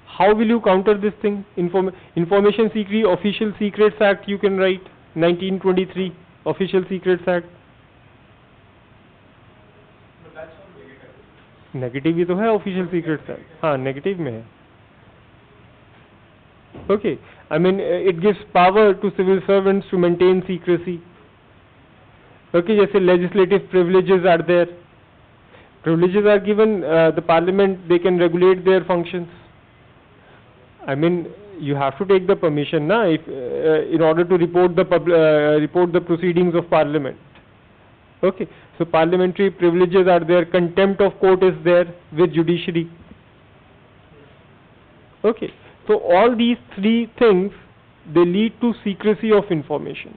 How will you counter this thing? Information Secrecy Official Secrets Act you can write, 1923 Official Secrets Act. But that's not negative. Negative ही तो है official secrets act, हाँ negative में है. Okay, I mean it gives power to civil servants to maintain secrecy. Okay, जैसे legislative privileges are there. Privileges are given the parliament, they can regulate their functions. I mean you have to take the permission, na, if in order to report the proceedings of parliament. Okay, so parliamentary privileges are there, contempt of court is there with judiciary. Okay, so all these three things, they lead to secrecy of information.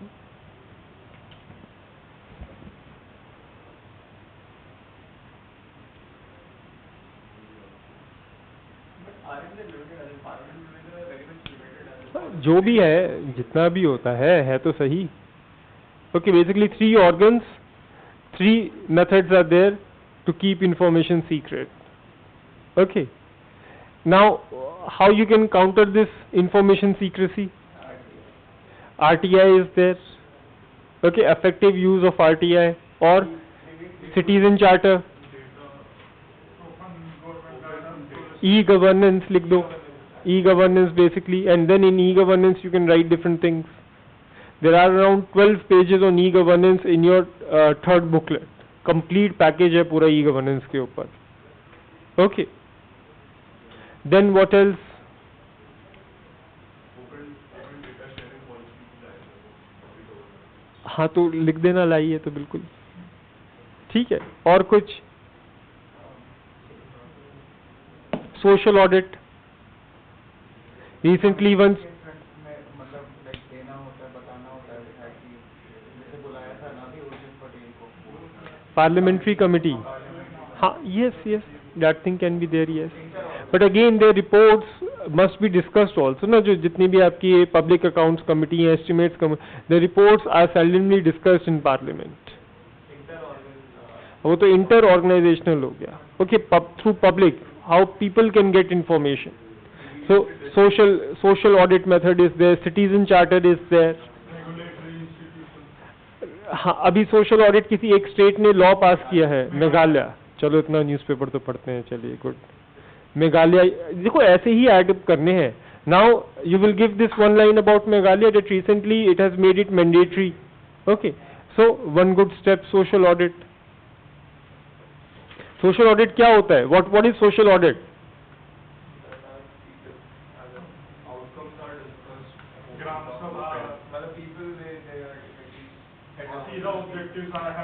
But aren't they limited as in parliament privileges are very much limited as in जो भी है, जितना भी होता है तो सही. Okay, basically three organs, three methods are there to keep information secret. Okay, now how you can counter this information secrecy? RTI is there. Okay, effective use of RTI or citizen charter, e-governance लिख दो. E-governance basically, and then in e-governance you can write different things. There are around 12 pages on e-governance in your third booklet. Complete package है पूरा e-governance के ऊपर. Okay. Then what else? हाँ तो लिख देना लाइए तो बिल्कुल ठीक है. और कुछ? Social audit. Recently once मतलब लाइक देना होता है, बताना होता है कि जैसे बुलाया था ना भी उर्जित पटेल को parliamentary committee. हाँ, yes, that thing can be there, yes. But again, their reports must be discussed also. ना जो जितनी भी आपकी public accounts committee है, estimates the reports are seldomly discussed in parliament. वो तो inter-organizational हो गया. Okay, through public, how people can get information. So social audit method is there, citizen charter is there. हाँ, अभी सोशल ऑडिट किसी एक state ने लॉ पास किया है, मेघालय. चलो इतना न्यूज़पेपर तो पढ़ते हैं, चलिए गुड. मेघालय देखो ऐसे ही ऐड करने हैं. Now you will give this one line about Meghalaya that recently it has made it mandatory. Okay, so one good step social audit. Social audit क्या होता है? What is social audit?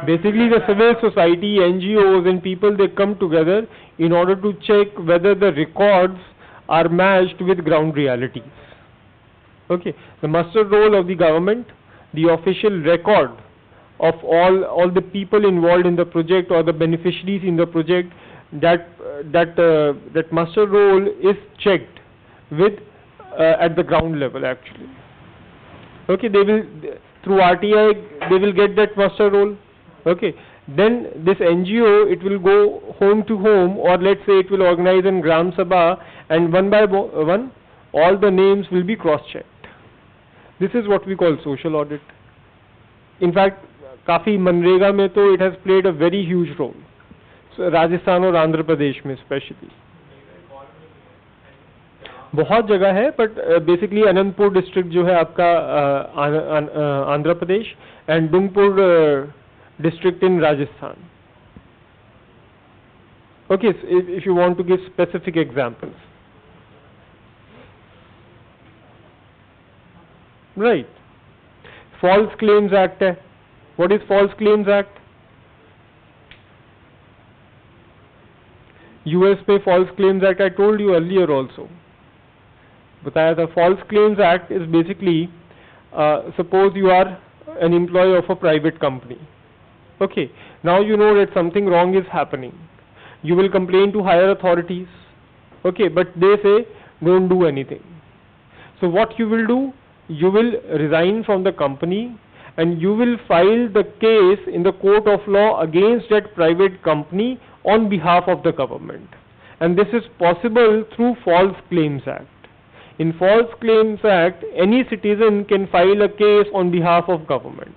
Basically, the civil society, NGOs and people, they come together in order to check whether the records are matched with ground realities. Okay, the muster roll of the government, the official record of all the people involved in the project or the beneficiaries in the project, that muster roll is checked with at the ground level actually. Okay, they will through RTI they will get that muster roll. Okay, then this NGO, it will go home to home, or let's say it will organize in Gram Sabha, and one by one all the names will be cross-checked. This is what we call social audit. In fact, काफी मनरेगा में तो it has played a very huge role. So, Rajasthan और आंध्र प्रदेश में specially बहुत जगह है, but basically Anantapur district जो है आपका Andhra Pradesh and डूंगपुर district in Rajasthan. Okay, so if you want to give specific examples. Right. False Claims Act है. What is False Claims Act? US पे False Claims Act I told you earlier also. बताया था. False Claims Act is basically suppose you are an employee of a private company. Okay, now you know that something wrong is happening. You will complain to higher authorities. Okay, but they say don't do anything. So what you will do? You will resign from the company and you will file the case in the court of law against that private company on behalf of the government. And this is possible through False Claims Act. In False Claims Act, any citizen can file a case on behalf of government.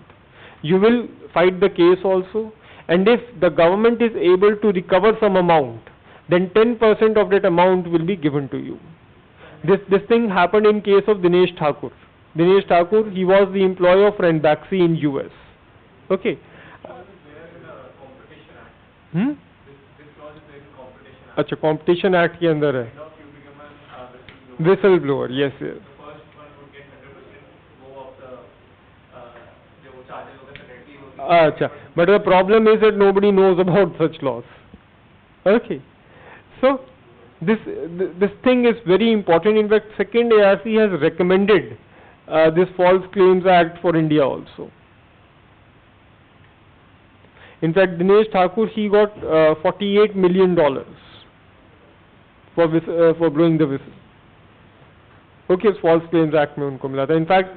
You will fight the case also, and if the government is able to recover some amount, then 10% of that amount will be given to you. This thing happened in case of Dinesh Thakur. Dinesh Thakur, he was the employee of Ranbaxy in US. Okay. Hmm? अच्छा, Competition Act के अंदर है. Whistleblower, yes, yes. अच्छा, but the problem is that nobody knows about such laws. Okay. So this thing is very important. In fact, second ARC has recommended this False Claims Act for India also. In fact, Dinesh Thakur, he got $48 million for blowing the whistle. Okay, False Claims Act में उनको मिला था. In fact,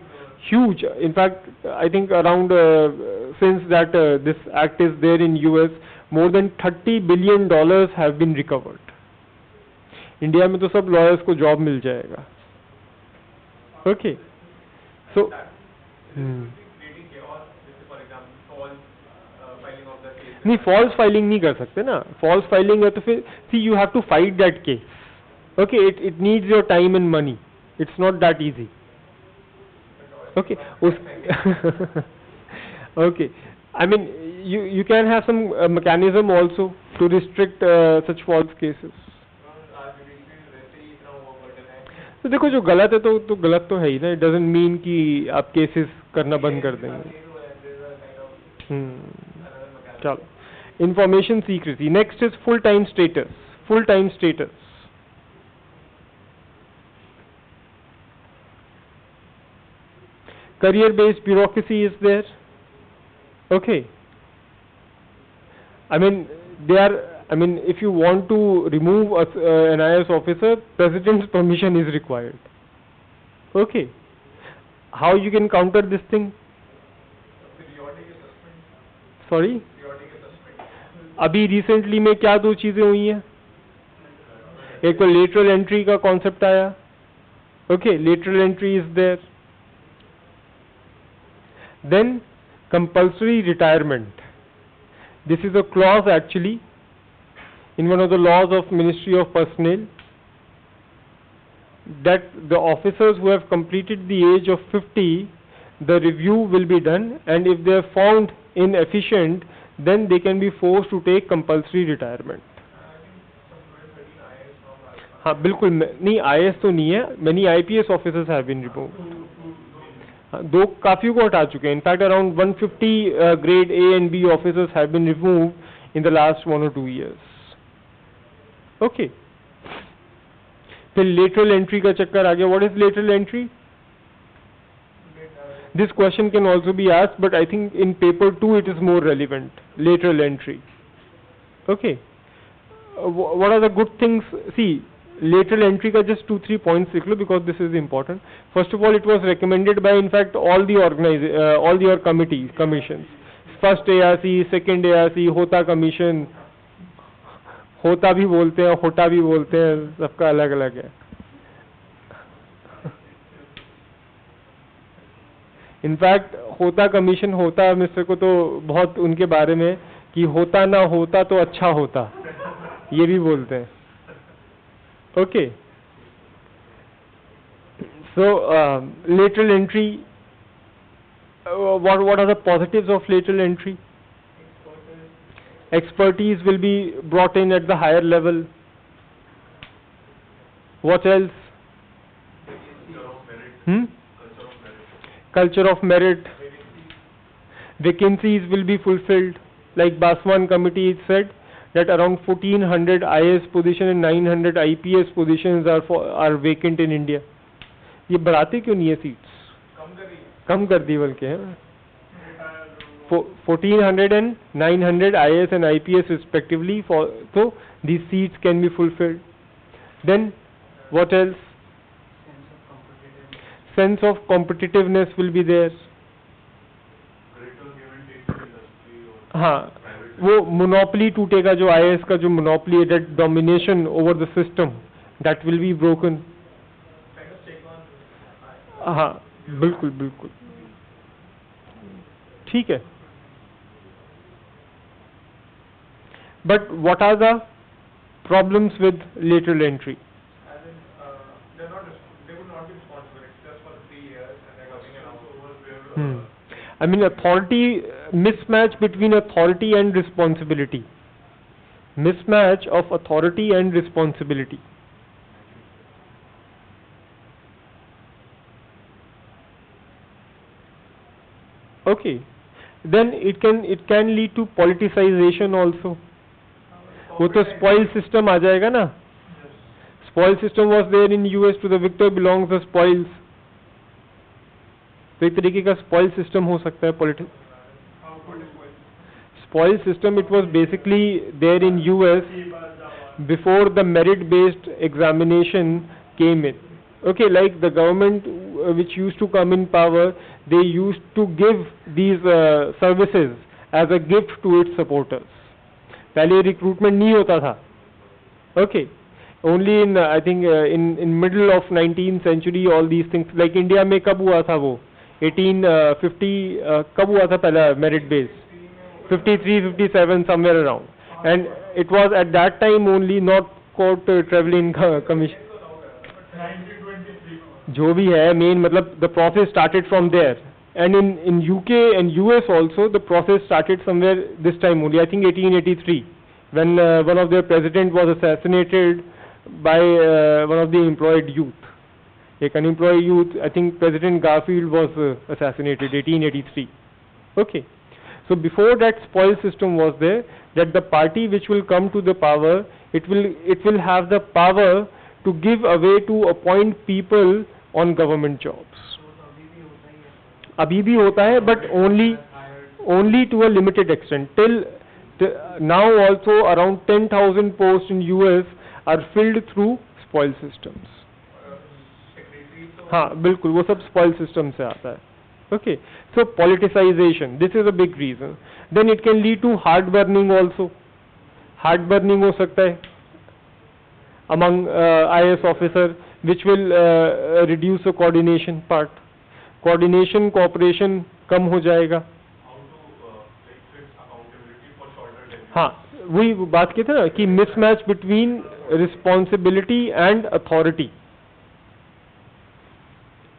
huge. In fact, I think around since that this act is there in US, more than $30 billion have been recovered. India में तो सब lawyers को job मिल जाएगा. Okay. So. नहीं, false filing नहीं कर सकते ना. False filing है तो फिर see you have to fight that case. Okay, it needs your time and money. It's not that easy. Okay. Okay. I mean, you can have some mechanism also to restrict such false cases. तो देखो जो गलत है तो गलत तो है ही ना. It doesn't mean कि आप केसेस करना बंद कर देंगे. चलो. Information secrecy. Next is full-time status. Full-time status. Career-based bureaucracy is there. Okay. I mean, if you want to remove an IAS officer, president's permission is required. Okay. How you can counter this thing? Sorry? अभी recently में क्या दो चीजें हुई हैं? एक तो lateral entry का कॉन्सेप्ट आया. Okay, lateral entry is there. Then compulsory retirement. This is a clause actually in one of the laws of Ministry of Personnel, that the officers who have completed the age of 50, the review will be done, and if they are found inefficient, then they can be forced to take compulsory retirement. हाँ बिल्कुल नहीं, IAS तो नहीं है. Many IPS officers have been removed. दो काफी को हटा चुके हैं. In fact, around 150 grade A and B officers have been removed in the last 1 or 2 years. Okay. फिर lateral entry का चक्कर आ गया. What is lateral entry? This question can also be asked, but I think in paper 2 it is more relevant. Lateral entry. Okay. What are the good things? See, lateral entry का just 2-3 points लिख लो because this is important. First of all, it was recommended by in fact all your commissions. First ARC, second ARC, होता commission. होता भी बोलते हैं, होता भी बोलते हैं, सबका अलग अलग है. इनफैक्ट होता कमीशन होता मिस्टर को तो बहुत उनके बारे में कि होता ना होता तो अच्छा होता, ये भी बोलते हैं. Okay. So lateral entry, what are the positives of lateral entry? Expertise will be brought in at the higher level. What else? Culture of merit. Vacancies will be fulfilled. Like Baswan committee it said that around 1400 IAS position and 900 IPS positions are vacant in India. ये बढ़ाते क्यों नहीं है seats? कम कर दी बल्कि है. 1400 and 900 IAS and IPS respectively, so these seats can be fulfilled. Then what else? Sense of competitiveness will be there. हाँ, वो मोनोपोली टूटेगा, जो IAS का जो मोनोपोली है, that domination over the system, that will be broken. kind of take on हाँ, बिल्कुल बिल्कुल ठीक है. But what are the problems with lateral entry? as in they would not be responsible. It's just for 3 years and they're coming around. I mean, authority, mismatch between authority and responsibility. Mismatch of authority and responsibility. Okay, then it can lead to politicization also. वो तो spoil system आ जाएगा ना. Spoil system was there in US. To the victor belongs the spoils. तो एक तरीके का spoil system हो सकता है spoil system. It was basically there in US before the merit-based examination came in. Okay, like the government which used to come in power, they used to give these services as a gift to its supporters. पहले recruitment नहीं होता था. Okay, only in I think in middle of 19th century all these things, like India में कब हुआ था वो 1850 कब हुआ था पहला merit base 53 57 somewhere around, and it was at that time only, not court traveling commission. 1923. जो भी है main मतलब the process started from there, and in UK and US also the process started somewhere this time only, I think 1883, when one of their president was assassinated by one of the employed youth. एक unemployed youth, I think President Garfield was assassinated 1883. Okay, so before that spoil system was there, that the party which will come to the power, it will have the power to give away to appoint people on government jobs. अभी भी होता है, but only to a limited extent. Till now also around 10,000 posts in US are filled through spoil systems. हाँ बिल्कुल, वो सब spoil system से आता है. Okay, so politicization, this is a big reason. Then it can lead to heart burning also. Heart burning हो सकता है among IAS officer, which will reduce the coordination part. Coordination, cooperation कम हो जाएगा. हाँ, वही बात की थी ना कि mismatch between responsibility and authority.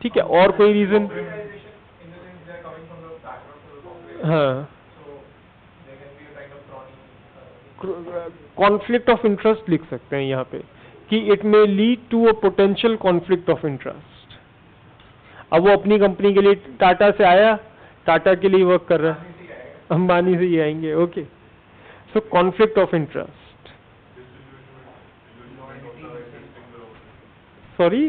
ठीक है, और कोई रीजन? हाँ, कॉन्फ्लिक्ट ऑफ इंटरेस्ट लिख सकते हैं यहाँ पे कि it may lead to a potential conflict of interest. अब वो अपनी कंपनी के लिए टाटा से आया, टाटा के लिए वर्क कर रहा है, अंबानी से ही आएंगे. Okay, so conflict of interest. Sorry,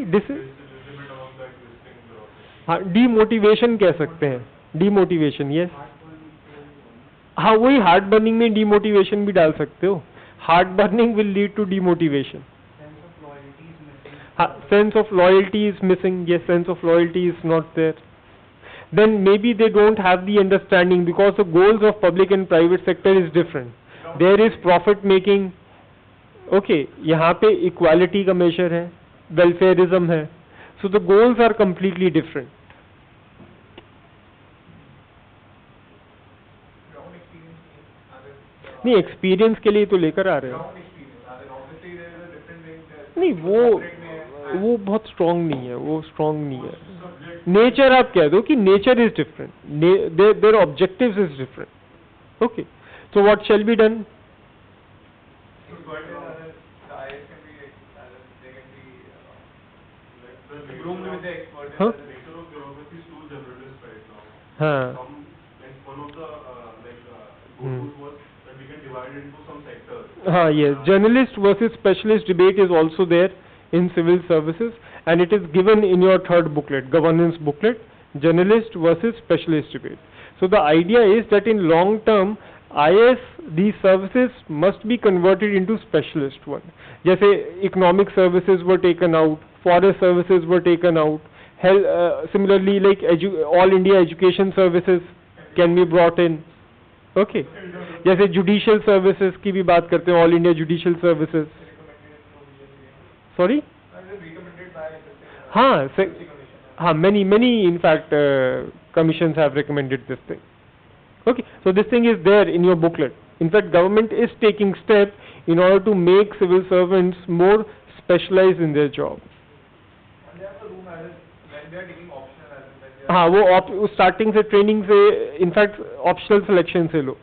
हाँ, डीमोटिवेशन कह सकते हैं. Demotivation, yes. हाँ, वही हार्ट बर्निंग में डीमोटिवेशन भी डाल सकते हो. Heart burning will lead to demotivation. हाँ, sense of loyalty is missing. Yes, sense of loyalty is not there. Then maybe they don't have the understanding, because the goals of public and private sector is different. There is profit making. Okay, यहाँ पे equality का measure है, welfareism है. So the goals are completely different. नहीं, experience के लिए तो लेकर आ रहे हो. नहीं, वो बहुत स्ट्रॉन्ग नहीं है, वो स्ट्रॉन्ग नहीं है. नेचर आप कह दो कि nature is different, their objectives is different. Okay, so what shall be done? हाँ हाँ, हाँ, yes, journalist versus specialist debate is also there in civil services, and it is given in your third booklet, governance booklet, journalist versus specialist debate. So the idea is that in long term, IS, these services must be converted into specialist one. जैसे economic services were taken out, forest services were taken out, similarly like all India education services can be brought in. Okay जैसे judicial services की भी बात करते हैं, all India judicial services, sorry recommended by हाँ हाँ many in fact commissions have recommended this thing. Okay, so this thing is there in your booklet. In fact, government is taking steps in order to make civil servants more specialized in their job. And they have to do marriage when they are taking optional as in when they are हाँ वो starting से training से in fact optional selection से लो,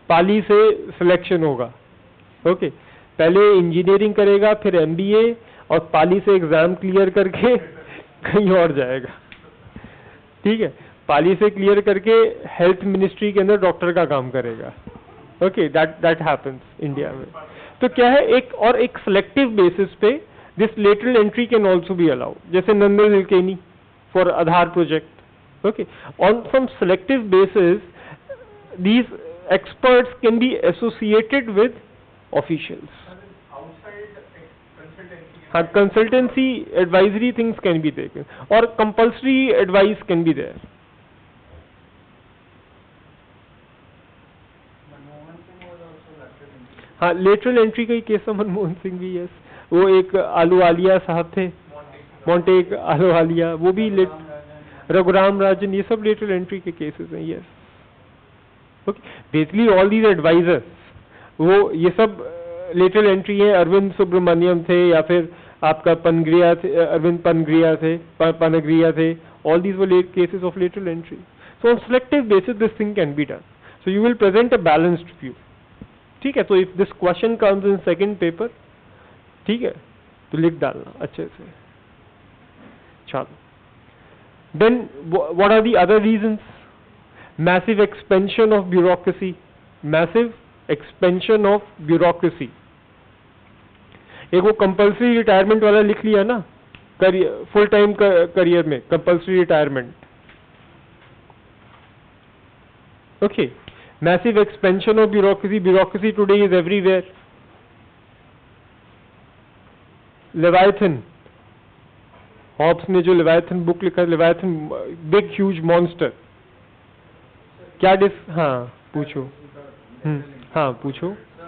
पाली से selection होगा. Okay पहले engineering करेगा, फिर एमबीए, और पाली से एग्जाम क्लियर करके कहीं और जाएगा. ठीक है, पाली से क्लियर करके हेल्थ मिनिस्ट्री के अंदर डॉक्टर का काम करेगा. ओके दैट हैपेंस इंडिया में. तो क्या है, एक सिलेक्टिव बेसिस पे this lateral entry can also be allowed, जैसे Nandan Nilekani for Aadhaar project. Okay on some selective basis these experts can be associated with officials. outside consultancy. हाँ consultancy advisory things can be taken or compulsory advice can be there. Manmohan Singh was also lateral entry. हाँ lateral entry का ही case है मनमोहन सिंह भी. Yes वो एक आलूवालिया साहब थे, मोंटेक आलूवालिया, वो भी रघुराम राजन, ये सब लेटरल एंट्री के केसेस हैं. Yes okay basically all these advisers वो ये सब लेटरल एंट्री है. अरविंद सुब्रमण्यम थे या फिर आपका पनग्रिया थे, अरविंद पनग्रिया थे, पनग्रिया थे. All these were cases of lateral entry. So on selective basis this thing can be done. So you will present a balanced view. ठीक है, तो if this question comes in second paper, ठीक है, तो लिख डालना अच्छे से. चलो then what are the other reasons? Massive expansion of bureaucracy. Massive expansion of bureaucracy. एक वो कंपल्सरी रिटायरमेंट वाला लिख लिया ना, करियर फुल टाइम करियर में compulsory retirement. Okay massive expansion of bureaucracy. Bureaucracy today is everywhere. Leviathan, Hobbes ने जो लेवायथन book लिखा, लेवायथन बिग ह्यूज मॉन्स्टर. क्या हाँ पूछो. हाँ पूछो. So,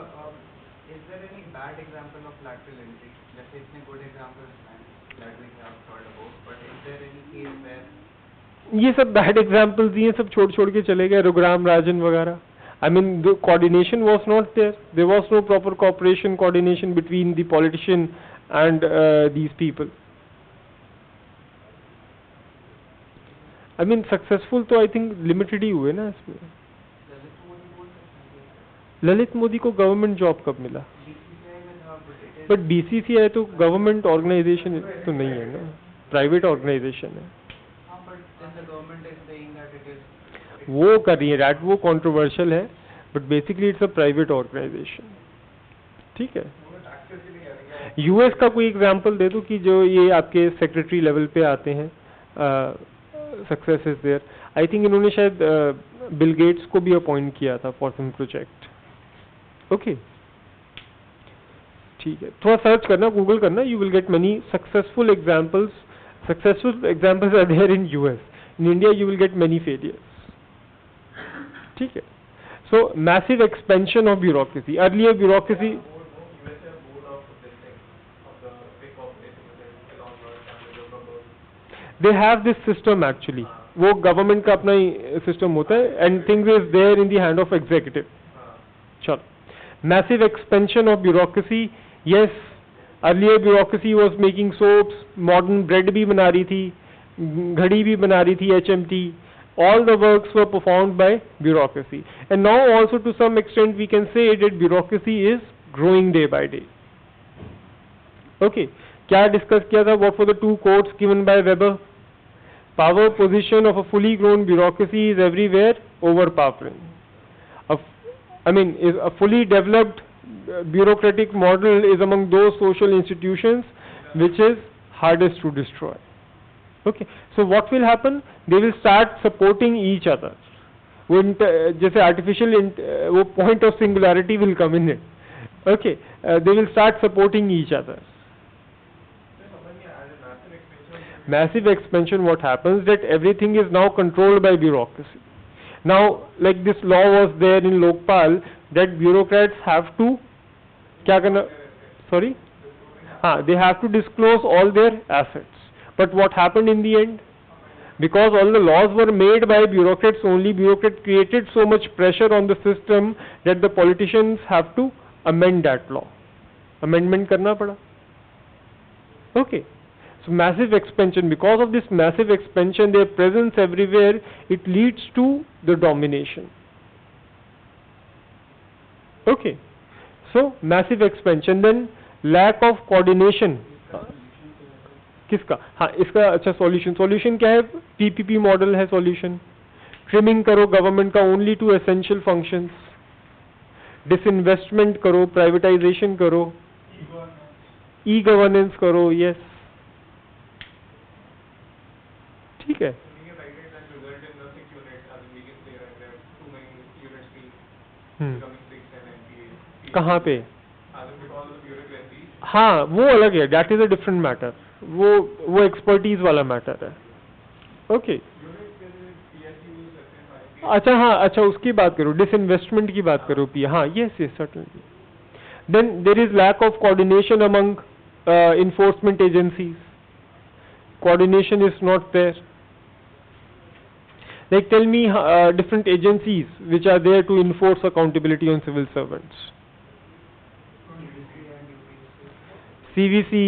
is there any bad example of lateral entry? जैसे इतने good examples हैं that we have thought about, but is there any case where ये सब बैड एग्जाम्पल्स ये सब छोड़ के चले गए, रघुराम राजन वगैरह. I mean the coordination was not there. There was no proper cooperation, coordination between the politician and these people. I mean successful तो I think limited ही हुए ना इसमें. ललित मोदी को गवर्नमेंट जॉब कब मिला? BCCI में था, but it is but BCCI तो गवर्नमेंट ऑर्गेनाइजेशन तो नहीं है ना, प्राइवेट ऑर्गेनाइजेशन है. हाँ, but then the government is saying that it is वो कर रही है रैट, वो कंट्रोवर्शियल है, but basically it's a private organisation. ठीक है, यूएस का कोई एग्जांपल दे दो कि जो ये आपके सेक्रेटरी लेवल पे आते हैं, success is there. I think इन्होंने शायद बिल गेट्स को भी अपॉइंट किया था फॉर सम प्रोजेक्ट. ओके ठीक है, थोड़ा सर्च करना, गूगल करना, you will get many successful examples. Successful examples are there in US. In India you will get many failures. ठीक है, so massive expansion of bureaucracy. Earlier bureaucracy they have this system actually. वो government का अपना ही system होता है and things is there in the hand of executive. चलो massive expansion of bureaucracy. Yes earlier bureaucracy was making soaps, modern bread भी बना रही थी, घड़ी भी बना रही थी, HMT. all the works were performed by bureaucracy, and now also to some extent we can say that bureaucracy is growing day by day. Okay, क्या डिस्कस किया था? What were the two quotes given by Weber? Power position of a fully grown bureaucracy is everywhere overpowering. Is a fully developed bureaucratic model is among those social institutions which is hardest to destroy. Okay, so what will happen? They will start supporting each other. जैसे artificial वो point of singularity will come in it. Okay, they will start supporting each other. Massive expansion, what happens that everything is now controlled by bureaucracy. Now, like this law was there in Lokpal that bureaucrats have to क्या करना? Sorry? They have to disclose all their assets. But what happened in the end? Because all the laws were made by bureaucrats only, bureaucrats created so much pressure on the system that the politicians have to amend that law. Amendment करना पड़ा. Okay. So massive expansion. Because of this massive expansion, their presence everywhere, it leads to the domination. Okay. So massive expansion. Then lack of coordination. किसका? हाँ, इसका अच्छा solution क्या है? PPP model है solution. Trimming करो गवर्नमेंट का only to essential functions. Disinvestment करो, प्राइवेटाइजेशन करो, ई गवर्नेंस करो. यस, ठीक है. कहाँ पे? हाँ, वो अलग है, that is a different matter. वो एक्सपर्टीज वाला मैटर है. ओके. अच्छा, हाँ, अच्छा, उसकी बात करो, डिसइन्वेस्टमेंट की बात करो. पी, हाँ, yes yes certainly. Then there is lack of coordination among enforcement agencies. Coordination is not there. Like, tell me different agencies which are there to enforce accountability on civil servants. CVC,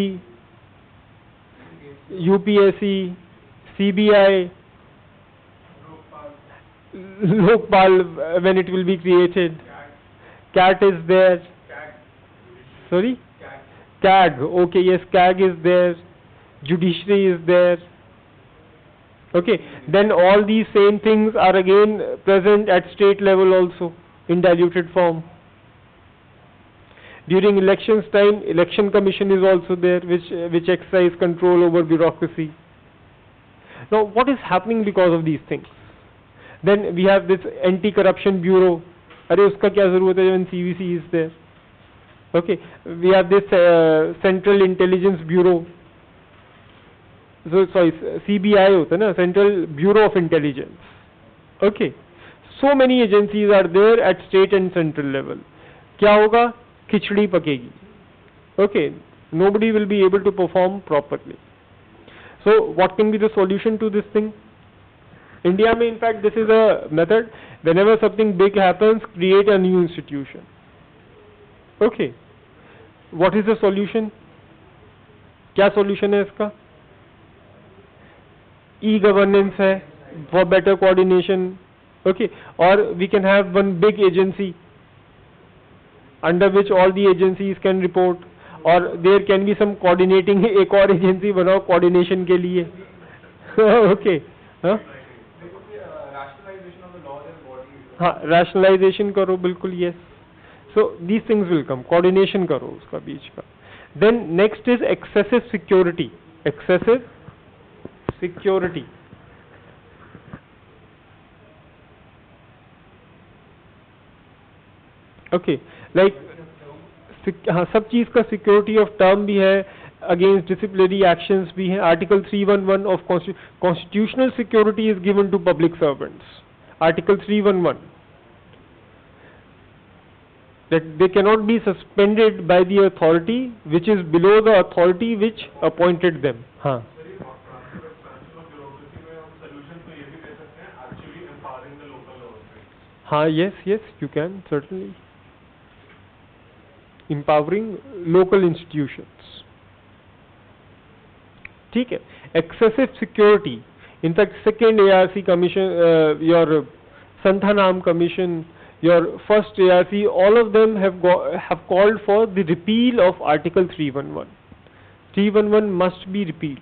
UPSC, CBI, Lokpal when it will be created. CAT is there. Sorry? CAG, okay, yes, CAG is there, judiciary is there. Okay, then all these same things are again present at state level also in diluted form. During elections time, election commission is also there, which exercise control over bureaucracy. Now, what is happening because of these things? Then we have this anti-corruption bureau. अरे उसका क्या जरूरत है when CVC is there? Okay, we have this Central Intelligence Bureau. So sorry, CBI होता है ना, Central Bureau of Intelligence. Okay, so many agencies are there at state and central level. क्या होगा? खिचड़ी पकेगी. Okay, nobody will be able to perform properly. So what can be the solution to this thing? India में in fact this is a method. Whenever something big happens, create a new institution. Okay, what is the solution? क्या solution है इसका? E-governance है for better coordination. Okay, or we can have one big agency under which all the agencies can report, or there can be some coordinating. एक और agency बनाओ coordination के लिए. Okay, हाँ? हाँ, rationalization करो, बिल्कुल, yes. So these things will come. Coordination करो उसका बीच का. Then next is excessive security. Excessive security. Okay, like हाँ, सब चीज का security of term भी है, against disciplinary actions भी है. Article 311 of constitutional security is given to public servants. Article 311. That they cannot be suspended by the authority which is below the authority which appointed them. हाँ. हाँ, yes, you can certainly. Empowering local institutions. ठीक है. Excessive security. In fact, second ARC commission, your Santhanam commission, your first ARC, all of them have called for the repeal of Article 311. 311 must be repealed.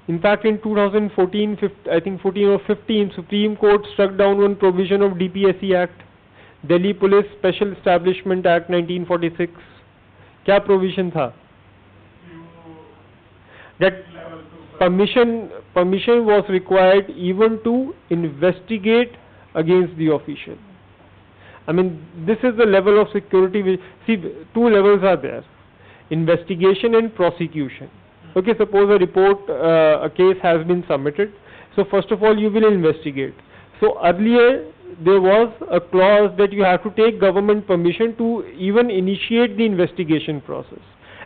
In fact, in 2014, I think 14 or 15, Supreme Court struck down one provision of DPSC Act, Delhi Police Special Establishment Act 1946. क्या provision था? That permission was required even to investigate against the official. I mean, this is the level of security. See, two levels are there: investigation and prosecution. Okay, suppose a report, a case has been submitted. So first of all, you will investigate. So earlier there was a clause that you have to take government permission to even initiate the investigation process.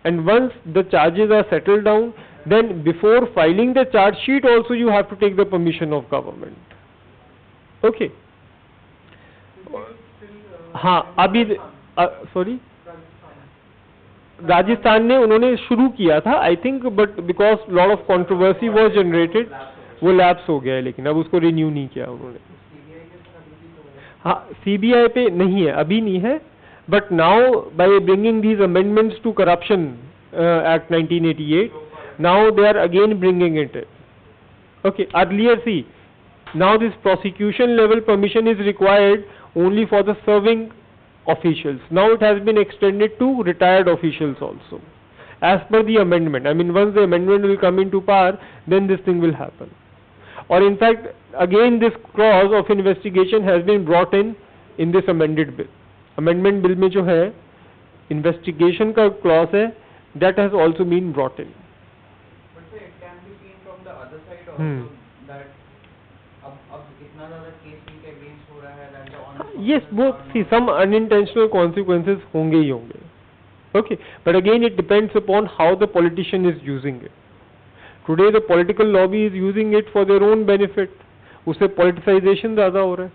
And once the charges are settled down, then before filing the charge sheet also you have to take the permission of government. Okay. हाँ अभी sorry Rajasthan ने उन्होंने शुरू किया था I think, but because lot of controversy was generated वो lapse हो गया है, लेकिन अब उसको रिन्यू नहीं किया उन्होंने. हाँ सीबीआई पे नहीं है, अभी नहीं है, but now by bringing these amendments to corruption act 1988 now they are again bringing it. Okay, earlier see, now this prosecution level permission is required only for the serving officials. Now it has been extended to retired officials also, as per the amendment. I mean, once the amendment will come into power, then this thing will happen. Or in fact, again this clause of investigation has been brought in this amended bill. Amendment bill में जो है investigation का clause है, that has also been brought in. That अब इतना ज़्यादा case इनके against हो रहा है that the honest Yes, both. See, some unintentional consequences होंगे ही होंगे. Okay, but again it depends upon how the politician is using it. Today the political lobby is using it for their own benefit. उससे politicization ज़्यादा हो रहा है.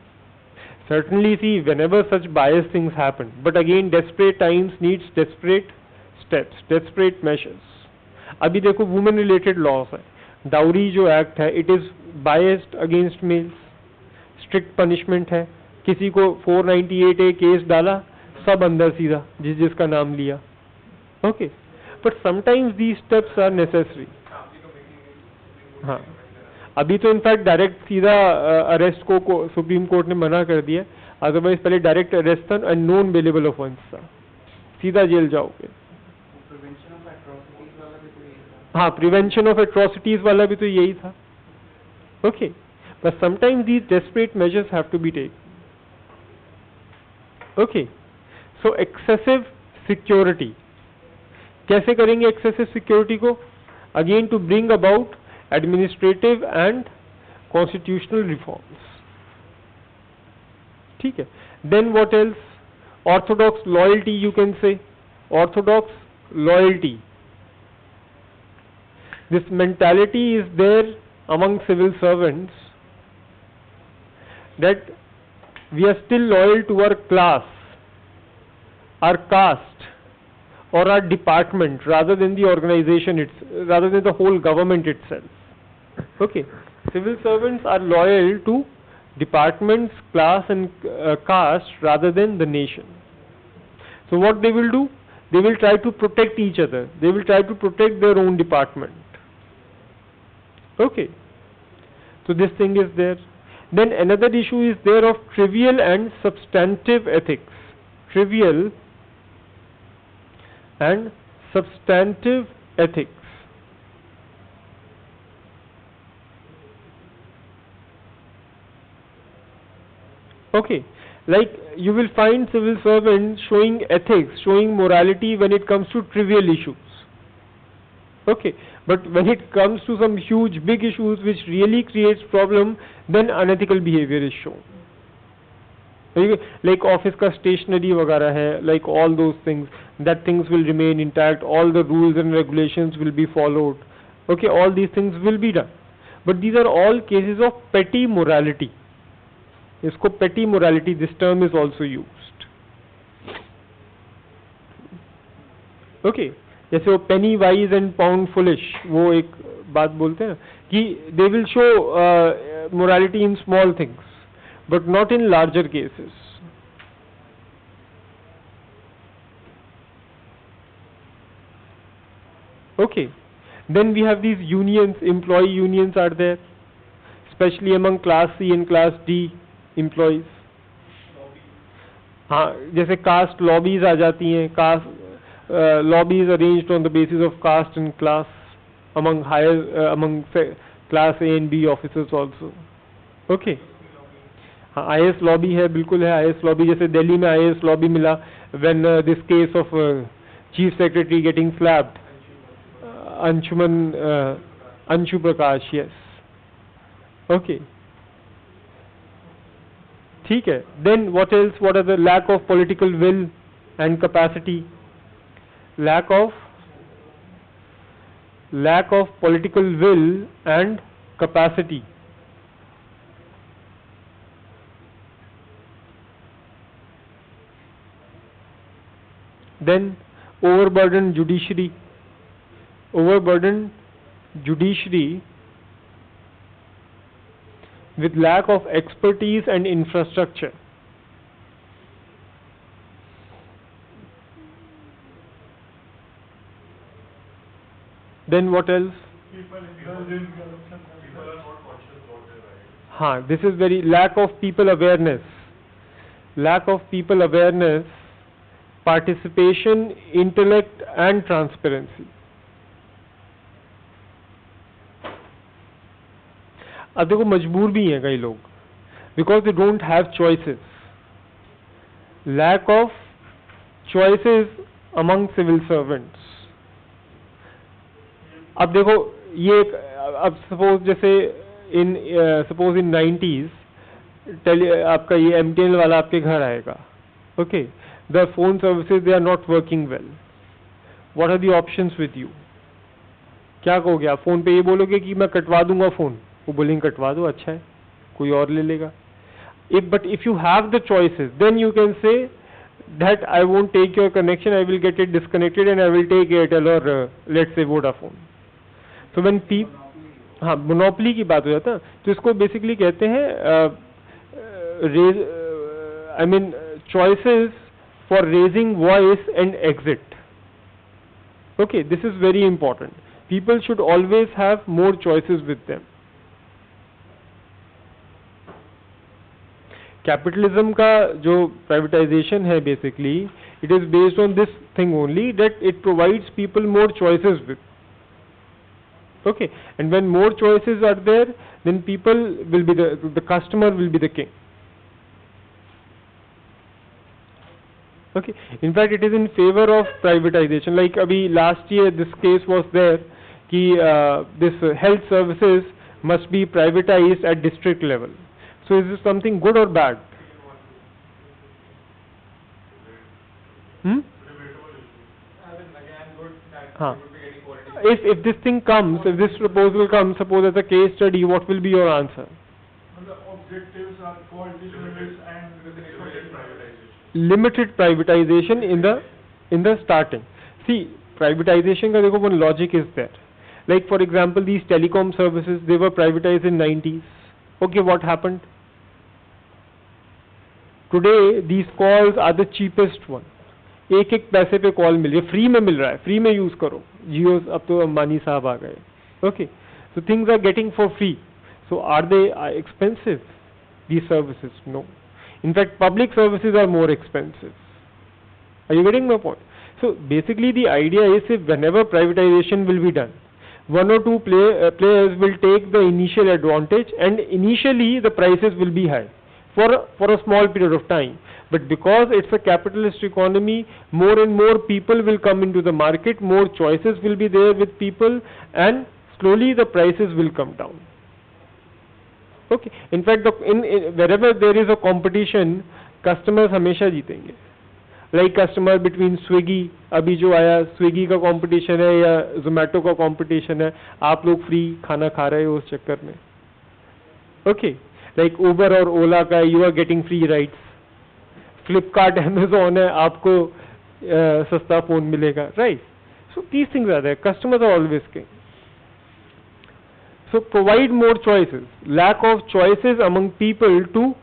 Certainly, see, whenever such biased things happen, but again desperate times needs desperate steps, desperate measures. अभी देखो women related laws है. Dowry जो act है it is biased against males, strict punishment है. किसी को 498A केस डाला, सब अंदर सीधा जिसका नाम लिया. Okay, but sometimes these steps are necessary. हाँ, अभी तो इनफैक्ट डायरेक्ट सीधा अरेस्ट को सुप्रीम कोर्ट ने मना कर दिया. अदरवाइज पहले डायरेक्ट अरेस्ट था एंड नॉन बेलेबल ऑफेंस था, सीधा जेल जाओगे. हाँ, प्रिवेंशन ऑफ एट्रोसिटीज वाला भी तो यही था. Okay, but sometimes these desperate measures have to be take. Okay, so excessive security कैसे करेंगे? एक्सेसिव सिक्योरिटी को again to bring about administrative and constitutional reforms. ठीक है. Then what else? Orthodox loyalty, you can say orthodox loyalty. This mentality is there among civil servants that we are still loyal to our class, our caste, or our department rather than the organization, rather than the whole government itself. Okay, civil servants are loyal to departments, class, and caste rather than the nation. So what they will do? They will try to protect each other. They will try to protect their own department. Okay, so this thing is there. Then another issue is there of trivial and substantive ethics. Trivial and substantive ethics. Okay, like you will find civil servants showing ethics, showing morality when it comes to trivial issues. Okay, but when it comes to some huge big issues which really creates problem, then unethical behavior is shown. Like office का stationery वगैरह है, like all those things, that things will remain intact, all the rules and regulations will be followed. Okay, all these things will be done, but these are all cases of petty morality. इसको petty morality, this term is also used. Okay, जैसे वो penny wise and pound foolish, वो एक बात बोलते हैं कि they will show morality in small things but not in larger cases. Okay, then we have these unions, employee unions are there, especially among class C and class D employees. हाँ, जैसे caste lobbies आ जाती हैं. caste lobbies arranged on the basis of caste and class among class A and B officers also. Okay, हाँ, IAS lobby है, बिल्कुल है IAS lobby. जैसे दिल्ली में IAS lobby मिला when this case of chief secretary getting slapped. Anshuman, Anshu Prakash, yes. Okay. ठीक है. Then what else? What are the lack of political will and capacity? Lack of political will and capacity. Then overburdened judiciary with lack of expertise and infrastructure. Then what else? People are not conscious about their rights. हाँ, this is very lack of people awareness. Participation, intellect and transparency. अब देखो मजबूर भी हैं कई लोग, because they don't have choices. Lack of choices among civil servants. अब देखो ये अब सपोज जैसे सपोज इन 90s आपका ये MTNL वाला आपके घर आएगा. Okay, the phone services they are not working well. What are the options with you? क्या कहोगे आप? फोन पे ये बोलोगे कि मैं कटवा दूंगा फोन, वो बोलेंगे कटवा दो, अच्छा है, कोई और ले लेगा. But if you have the choices, then you can say that I won't take your connection, I will get it disconnected and I will take Airtel or let's say Vodafone. So when people, हाँ monopoly की बात हो जाता है, तो इसको basically कहते हैं choices for raising voice and exit. Okay, this is very important. People should always have more choices with them. Capitalism का जो privatization है basically, it is based on this thing only, that it provides people more choices with. Okay, and when more choices are there, then people will be the customer will be the king. Okay, in fact it is in favor of privatization. Like abhi last year this case was there कि this health services must be privatized at district level. So is this something good or bad? हाँ. If this thing comes, if this proposal comes, suppose as a case study, what will be your answer? The objectives are quality service and limited privatization. Limited privatization in the starting. See, privatization का देखो one logic is there. Like for example, these telecom services, they were privatized in 90s. Okay, what happened? Today these calls are the cheapest one. एक एक पैसे पे call मिल रही है, free में मिल रहा है, फ्री में यूज करो. जियो अब तो अंबानी साहब आ गए. Okay, so things are getting for free. So are they expensive these services? No. In fact, public services are more expensive. Are you getting my point? So basically the idea is, if whenever privatization will be done, one or two players will take the initial advantage, and initially the prices will be high for a small period of time. But because it's a capitalist economy, more and more people will come into the market, more choices will be there with people, and slowly the prices will come down. Okay. In fact, wherever there is a competition, customers हमेशा जीतेंगे. Like customer between Swiggy, अभी जो आया Swiggy का competition है या Zomato का competition है, आप लोग free खाना खा रहे हो उस चक्कर में. Okay. Like Uber और Ola का you are getting free rides. Flipkart, Amazon है, आपको सस्ता फोन मिलेगा. Right. So these things are there. Customers are always king. So provide more choices. Lack of choices among people to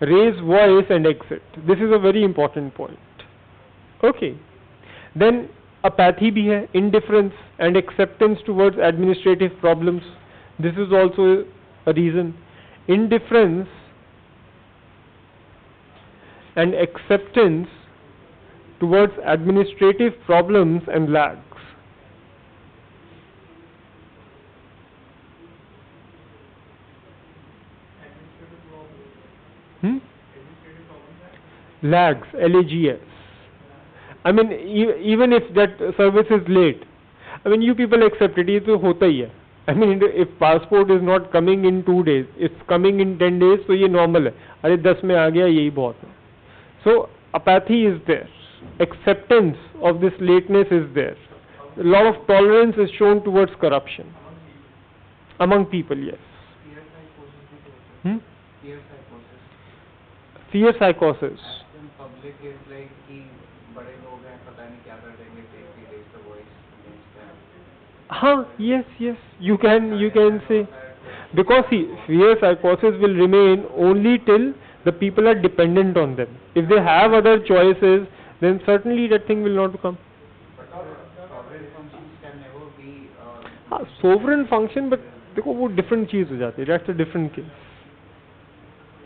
raise voice and exit. This is a very important point. Okay. Then apathy bhi hai, indifference and acceptance towards administrative problems. This is also a reason. Indifference and acceptance towards administrative problems and lags. Lags, LAGS. I mean, even if that service is late, I mean, you people accept it. ये तो होता ही है. I mean, if passport is not coming in 2 days, it's coming in 10 days, तो ये normal है. अरे 10 में आ गया, यही बहुत है. So apathy is there. Acceptance of this lateness is there. A lot of tolerance is shown towards corruption among people. Yes. Fear psychosis भी तो होता है. Hmm? Fear psychosis. Fear psychosis. Then public is like कि बड़े लोग हैं, पता नहीं क्या कर देंगे, they raise the voice against them. हाँ, yes. You can say, because see, fear psychosis will remain only till the people are dependent on them. If they have other choices, then certainly that thing will not come. But sovereign functions can never be. हाँ, sovereign function, but देखो वो different चीज हो जाती है. That's a different case.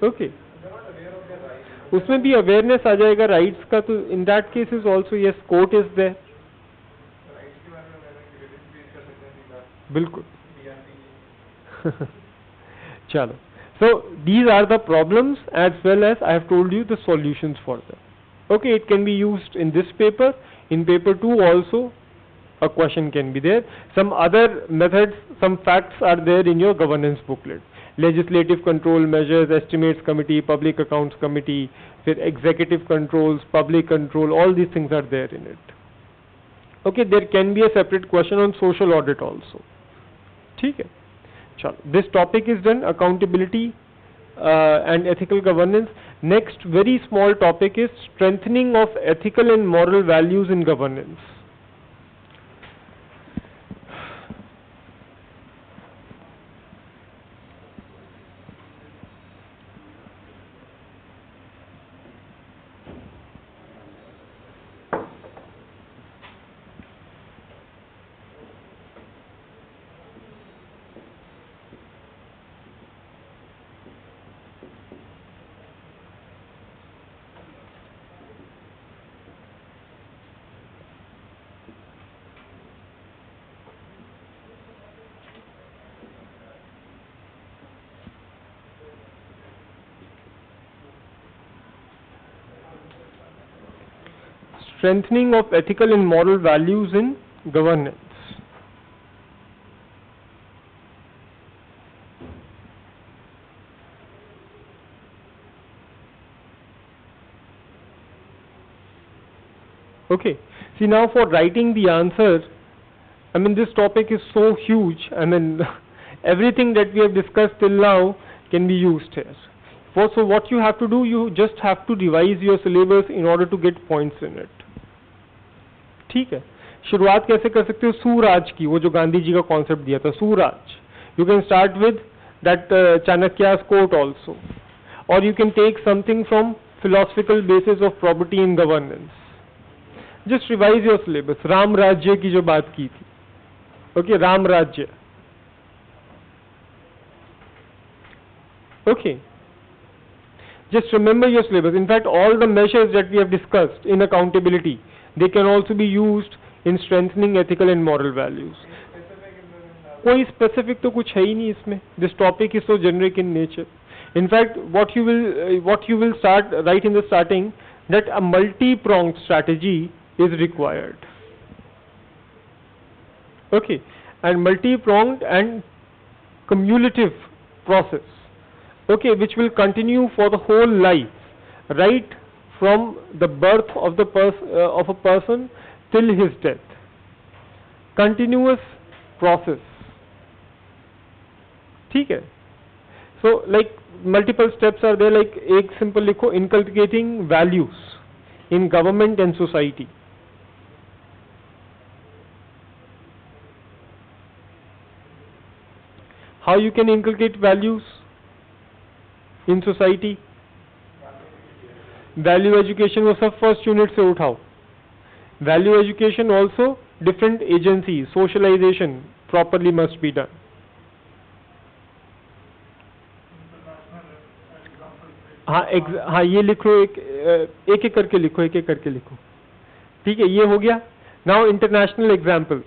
Okay. उसमें भी awareness आ जाएगा rights का, तो in that case is also yes, court is there. बिल्कुल. चलो. So these are the problems as well as I have told you the solutions for them. Okay, it can be used in this paper. In paper 2 also a question can be there. Some other methods, some facts are there in your governance booklet. Legislative control measures, estimates committee, public accounts committee, फिर executive controls, public control, all these things are there in it. Okay, there can be a separate question on social audit also. ठीक है. चलो, this topic is done, accountability and ethical governance. Next very small topic is strengthening of ethical and moral values in governance. Strengthening of ethical and moral values in governance. Okay, see now for writing the answer, I mean this topic is so huge, I mean everything that we have discussed till now can be used here. So what you have to do, you just have to revise your syllabus in order to get points in it. ठीक है. शुरुआत कैसे कर सकते हो? सुराज की, वो जो गांधी जी का कॉन्सेप्ट दिया था, सुराज. You can start with that Chanakya's quote also, or you can take something from philosophical basis of property in governance. Just revise your syllabus. Ram राज्य की जो बात की थी, okay, राम राज्य. Okay. Just remember your syllabus. In fact, all the measures that we have discussed in accountability, they can also be used in strengthening ethical and moral values. कोई specific तो कुछ है ही नहीं इसमें. This topic is so generic in nature. In fact, what you will start right in the starting, that a multi-pronged strategy is required. Okay, and multi-pronged and cumulative process. Okay, which will continue for the whole life, right from the birth of the of a person till his death. Continuous process. ठीक है. So like multiple steps are there. Like एक simple लिखो, inculcating values in government and society. How you can inculcate values in society? Value education वो सब first unit से उठाओ. Value education also different agencies, socialization properly must be done. हाँ ये लिखो, एक एक करके लिखो, एक एक करके लिखो. ठीक है, ये हो गया. Now international examples.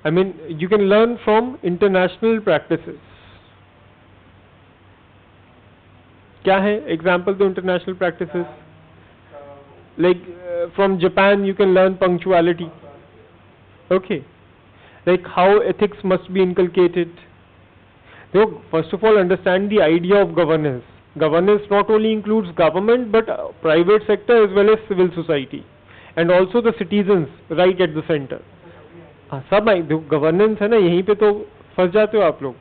I mean you can learn from international practices. क्या है example to international practices? Like from Japan you can learn punctuality. Okay, like how ethics must be inculcated. So first of all, understand the idea of governance. Governance not only includes government but private sector as well as civil society, and also the citizens right at the center. हाँ सब governance है ना, यहीं पे तो फंस जाते हो आप लोग.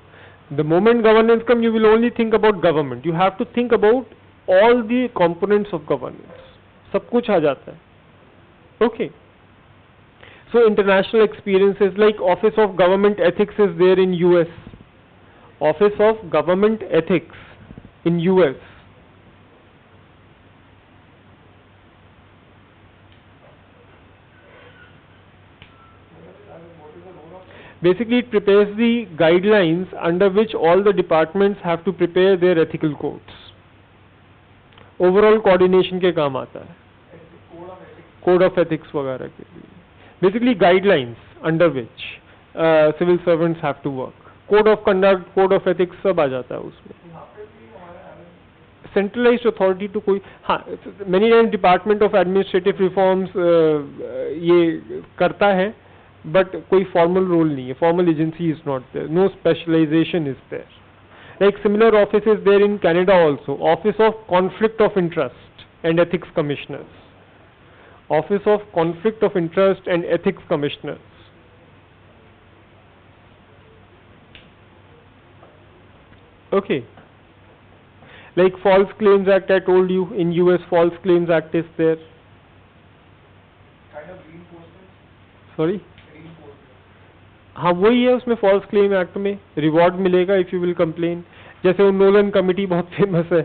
The moment governance come, you will only think about government. You have to think about all the components of governance. सब कुछ आ जाता है. Okay. So international experiences like Office of Government Ethics is there in US. Office of Government Ethics in US. Basically, it prepares the guidelines under which all the departments have to prepare their ethical codes. Overall coordination के काम आता है. Code of ethics वगैरह के लिए. Basically, guidelines under which civil servants have to work. Code of conduct, code of ethics सब आ जाता है उसमें. Centralized authority to कोई, हाँ, many times Department of Administrative Reforms ये करता है. But कोई formal role नहीं है, formal agency is not there, no specialization is there. Like similar office is there in Canada also, Office of Conflict of Interest and Ethics Commissioners. Office of Conflict of Interest and Ethics Commissioners. Okay. Like False Claims Act, I told you, in US False Claims Act is there. Kind of reinforcement. Sorry? हाँ वही है उसमें false claim act में reward मिलेगा if you will complain. जैसे वो Nolan committee बहुत famous है.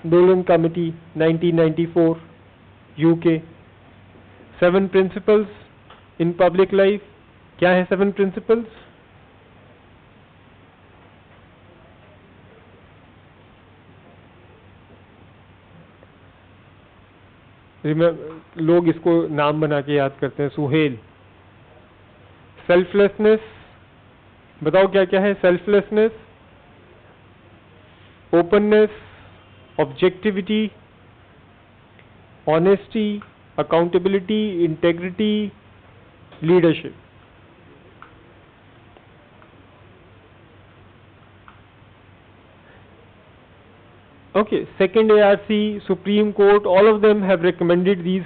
Nolan committee 1994 UK. 7 principles in public life. क्या है 7 प्रिंसिपल्स? लोग इसको नाम बना के याद करते हैं. सुहेल. सेल्फलेसनेस, बताओ क्या क्या है? Selflessness, openness, objectivity, honesty, accountability, integrity, leadership. Okay, second ARC, Supreme Court, all of them have recommended these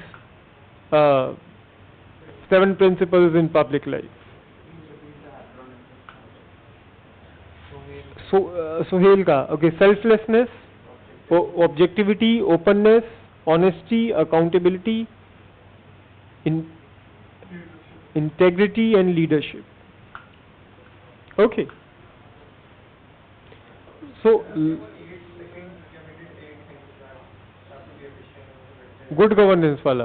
7 principles in public life. So, Sohail ka, okay, selflessness, objectivity, openness, honesty, accountability, integrity and leadership. Okay. So, good governance वाला,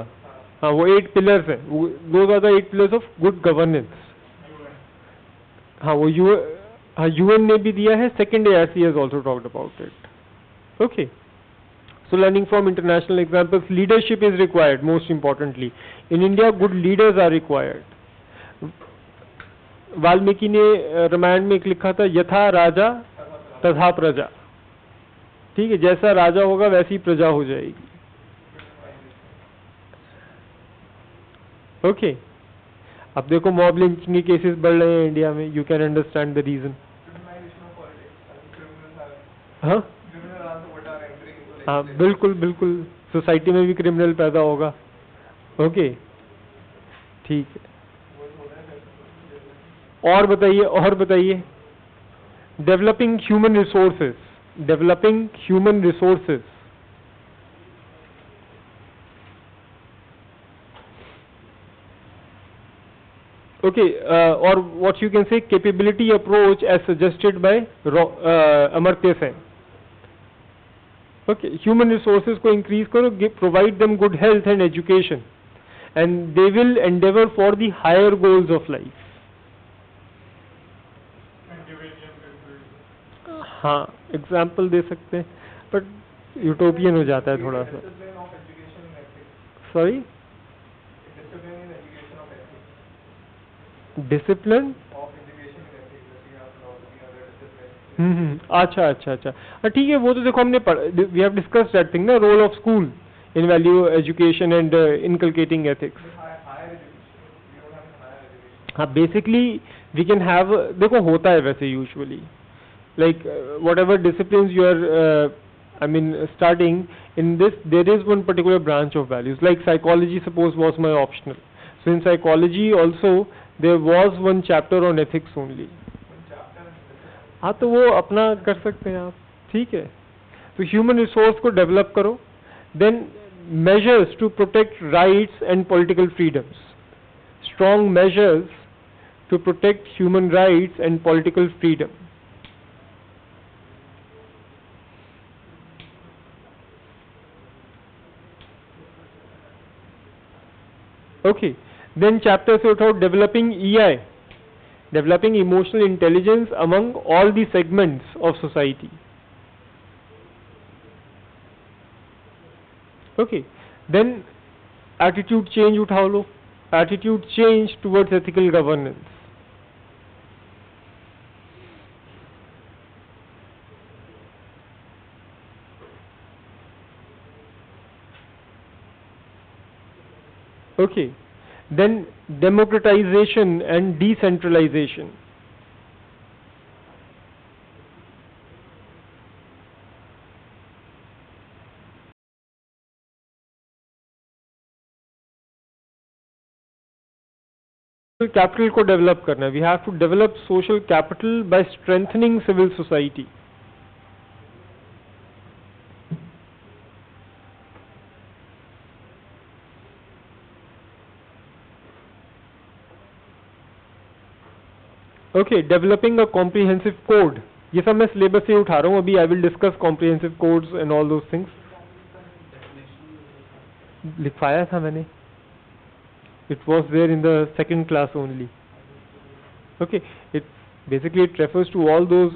हाँ वो 8 pillars है. Those are the 8 pillars of good governance. हाँ वो UN ने भी दिया है. Second ARC has also talked about it. Okay. So learning from international examples, leadership is required. Most importantly in India good leaders are required. Valmiki ने रामायण में एक लिखा था, यथा राजा तथा प्रजा. ठीक है, जैसा राजा होगा वैसी प्रजा हो जाएगी. ओके. अब देखो मॉब लिंचिंग के केसेस बढ़ रहे हैं इंडिया में. You can understand the reason. हाँ हाँ बिल्कुल बिल्कुल. सोसाइटी में भी क्रिमिनल पैदा होगा. ओके ठीक है. और बताइए. Developing human resources. Developing human resources. Okay, or what you can say, capability approach as suggested by Amartya Sen. Okay, human resources को increase करो, provide them good health and education, and they will endeavor for the higher goals of life. हाँ, example दे सकते हैं, but utopian हो जाता है थोड़ा सा. Sorry? डिसिप्लिन. अच्छा. ठीक है, वो तो देखो हमने we have discussed that thing ना, role of school in value education and inculcating ethics. हाँ basically we can have देखो होता है वैसे usually like whatever disciplines you are I mean studying in this there is one particular branch of values like psychology suppose was my optional, so in psychology also there was one chapter on ethics only. हाँ तो वो अपना कर सकते हैं आप, ठीक है. तो ह्यूमन रिसोर्स को डेवलप करो, then measures to protect rights and political freedoms, strong measures to protect human rights and political freedom. Okay, then chapter से उठाओ developing EI, developing emotional intelligence among all the segments of society. Okay, then attitude change उठाओ लो, attitude change towards ethical governance. Okay, then democratization and decentralization. Capital को develop करना है. We have to develop social capital by strengthening civil society. Okay, developing a comprehensive code. ये सब मैं syllabus से उठा रहा हूँ अभी. I will discuss comprehensive codes and all those things. लिखवाया था मैंने. It was there in the second class only. Okay, it basically it refers to all those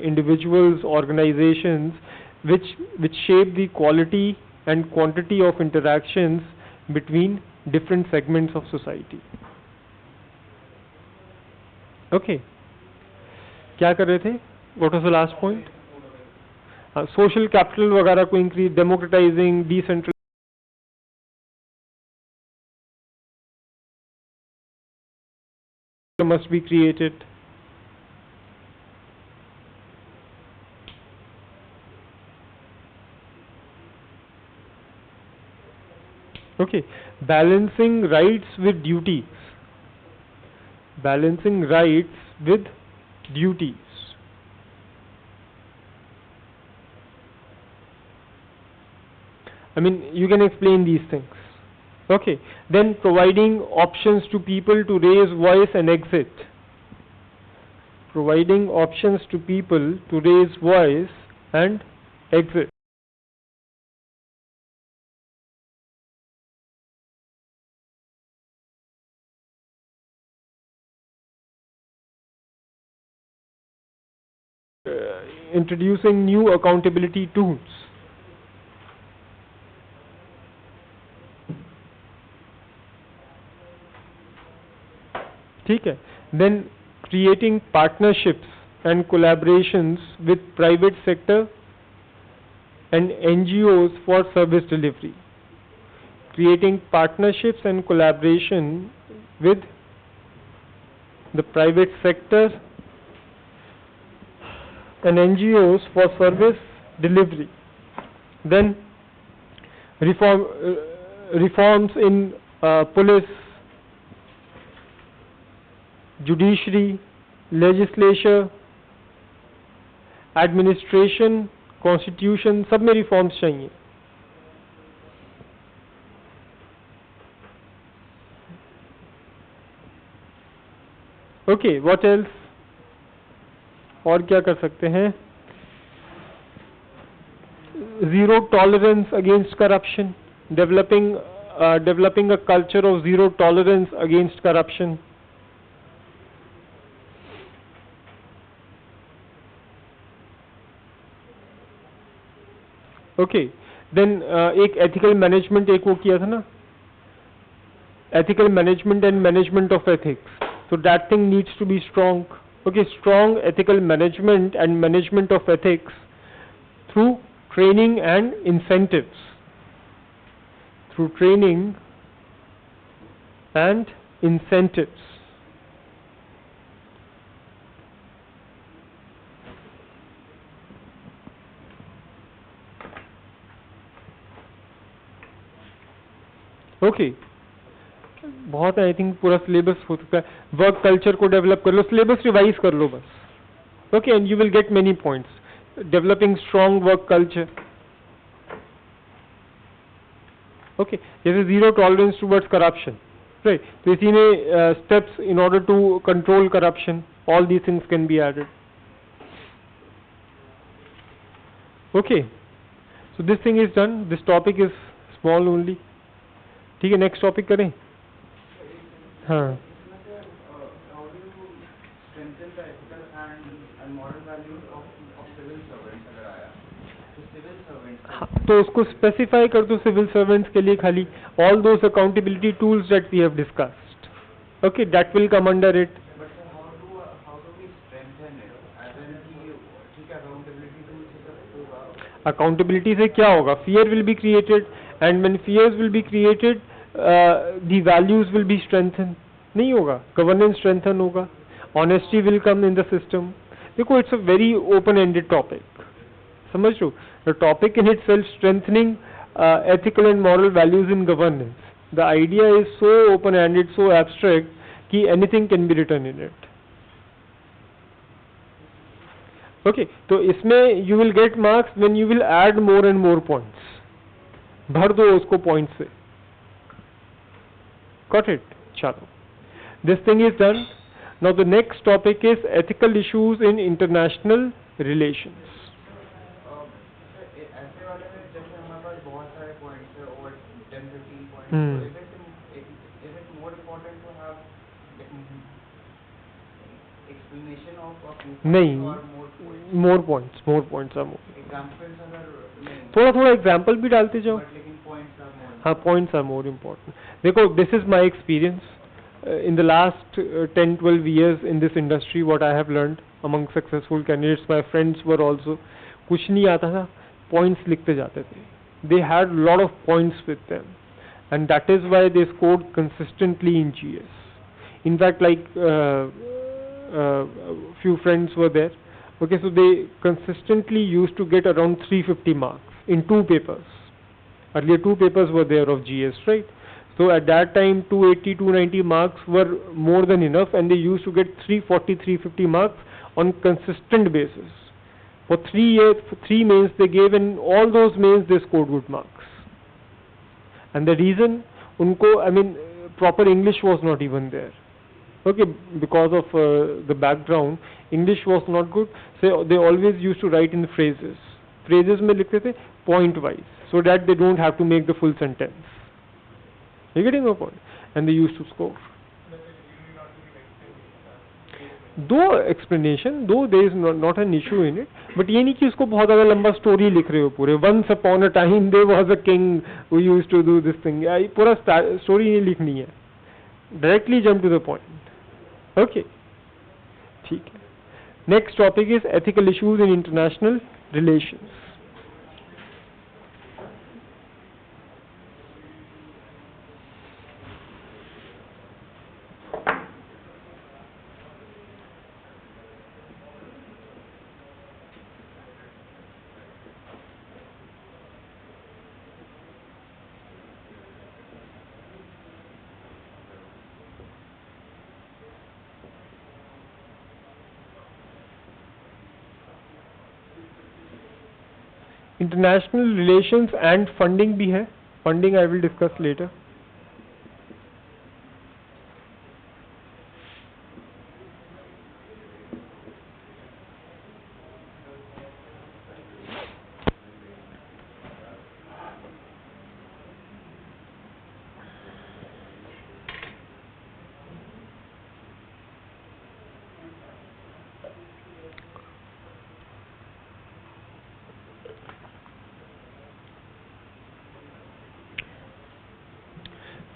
individuals, organizations which shape the quality and quantity of interactions between different segments of society. Okay, क्या कर रहे थे? What was the last point? Social capital वगैरह को increase, democratizing, decentralizing must be created. Okay, balancing rights with duties. Balancing rights with duties. I mean, you can explain these things. Okay, then providing options to people to raise voice and exit. Providing options to people to raise voice and exit. Introducing new accountability tools. ठीक है. Then creating partnerships and collaborations with private sector and NGOs for service delivery. Creating partnerships and collaboration with the private sector and NGOs for service delivery. Then reforms in police, judiciary, legislature, administration, constitution, सब में reforms चाहिए. Okay, what else? और क्या कर सकते हैं? Zero tolerance against corruption. Developing a culture of zero tolerance against corruption. Okay, then एक ethical management एक वो किया था ना, ethical management and management of ethics. So that thing needs to be strong. Okay, strong ethical management and management of ethics through training and incentives. Through training and incentives. Okay बहुत I think पूरा syllabus हो सकता है. Work culture को develop कर लो, syllabus revise कर लो बस. Okay and you will get many points. Developing strong work culture. Okay जैसे zero tolerance towards corruption, right. तो इसी में steps in order to control corruption, all these things can be added. Okay so this thing is done. This topic is small only. ठीक है next topic करें. हाँ इसमें से how do you strengthen the ethical and moral values of civil servants अगर आया तो civil servants हाँ, तो उसको स्पेसिफाई कर दो सिविल सर्वेंट्स के लिए खाली. All those accountability tools that we have discussed, okay that will come under it. but sir, how do we strengthen it as in कि ठीक है accountability tools से सब होगा. अकाउंटेबिलिटी से क्या होगा? Fear will be created and when fears will be created the values will be strengthen. नहीं होगा, गवर्नेंस स्ट्रेंथन होगा, honesty will come in the system. देखो it's a very open ended topic, समझ लो. The topic in itself strengthening ethical and moral values in governance. The idea is so open-ended, so abstract कि anything can be written in it. Okay, तो इसमें you will get marks when you will add more and more points. भर दो उसको points से. Got it? चलो. This thing is done. Now the next topic is ethical issues in international relations. ऐसे वाले में जैसे हमारे पास बहुत सारे points है over 10-15 points. Hmm. So is it more important to have explanation of a few नहीं. points or more points? More points are more. Examples अगर नहीं. थोड़ा थोड़ा एग्जाम्पल भी डालते जाओ. But लेकिन points are more. हाँ points are more important. देखो this is my experience in the last 10-12 years in this industry. What I have learned among successful candidates, my friends were also, कुछ नहीं आता था, points लिखते जाते थे. They had lot of points with them and that is why they scored consistently in GS. In fact, like few friends were there. Okay, so they consistently used to get around 350 marks in 2 papers. Earlier 2 papers were there of GS, right? So at that time 280-290 marks were more than enough and they used to get 340-350 marks on consistent basis. For 3 years, for 3 mains they gave, and all those mains they scored good marks. And the reason, unko, I mean, proper English was not even there. Okay, because of the background, English was not good. So they always used to write in phrases. Phrases में लिखते थे point wise, so that they don't have to make the full sentence. You getting my point? And they used to score. Though explanation, though there is not an issue in it, but ये नहीं कि उसको बहुत ज़्यादा लंबा story लिख रहे हो पूरे. Once upon a time there was a king who used to do this thing. पूरा स्टोरी नहीं लिखनी है. Directly jump to the point. Okay. ठीक है. Next topic is ethical issues in international relations. International relations and funding भी है. Funding I will discuss later.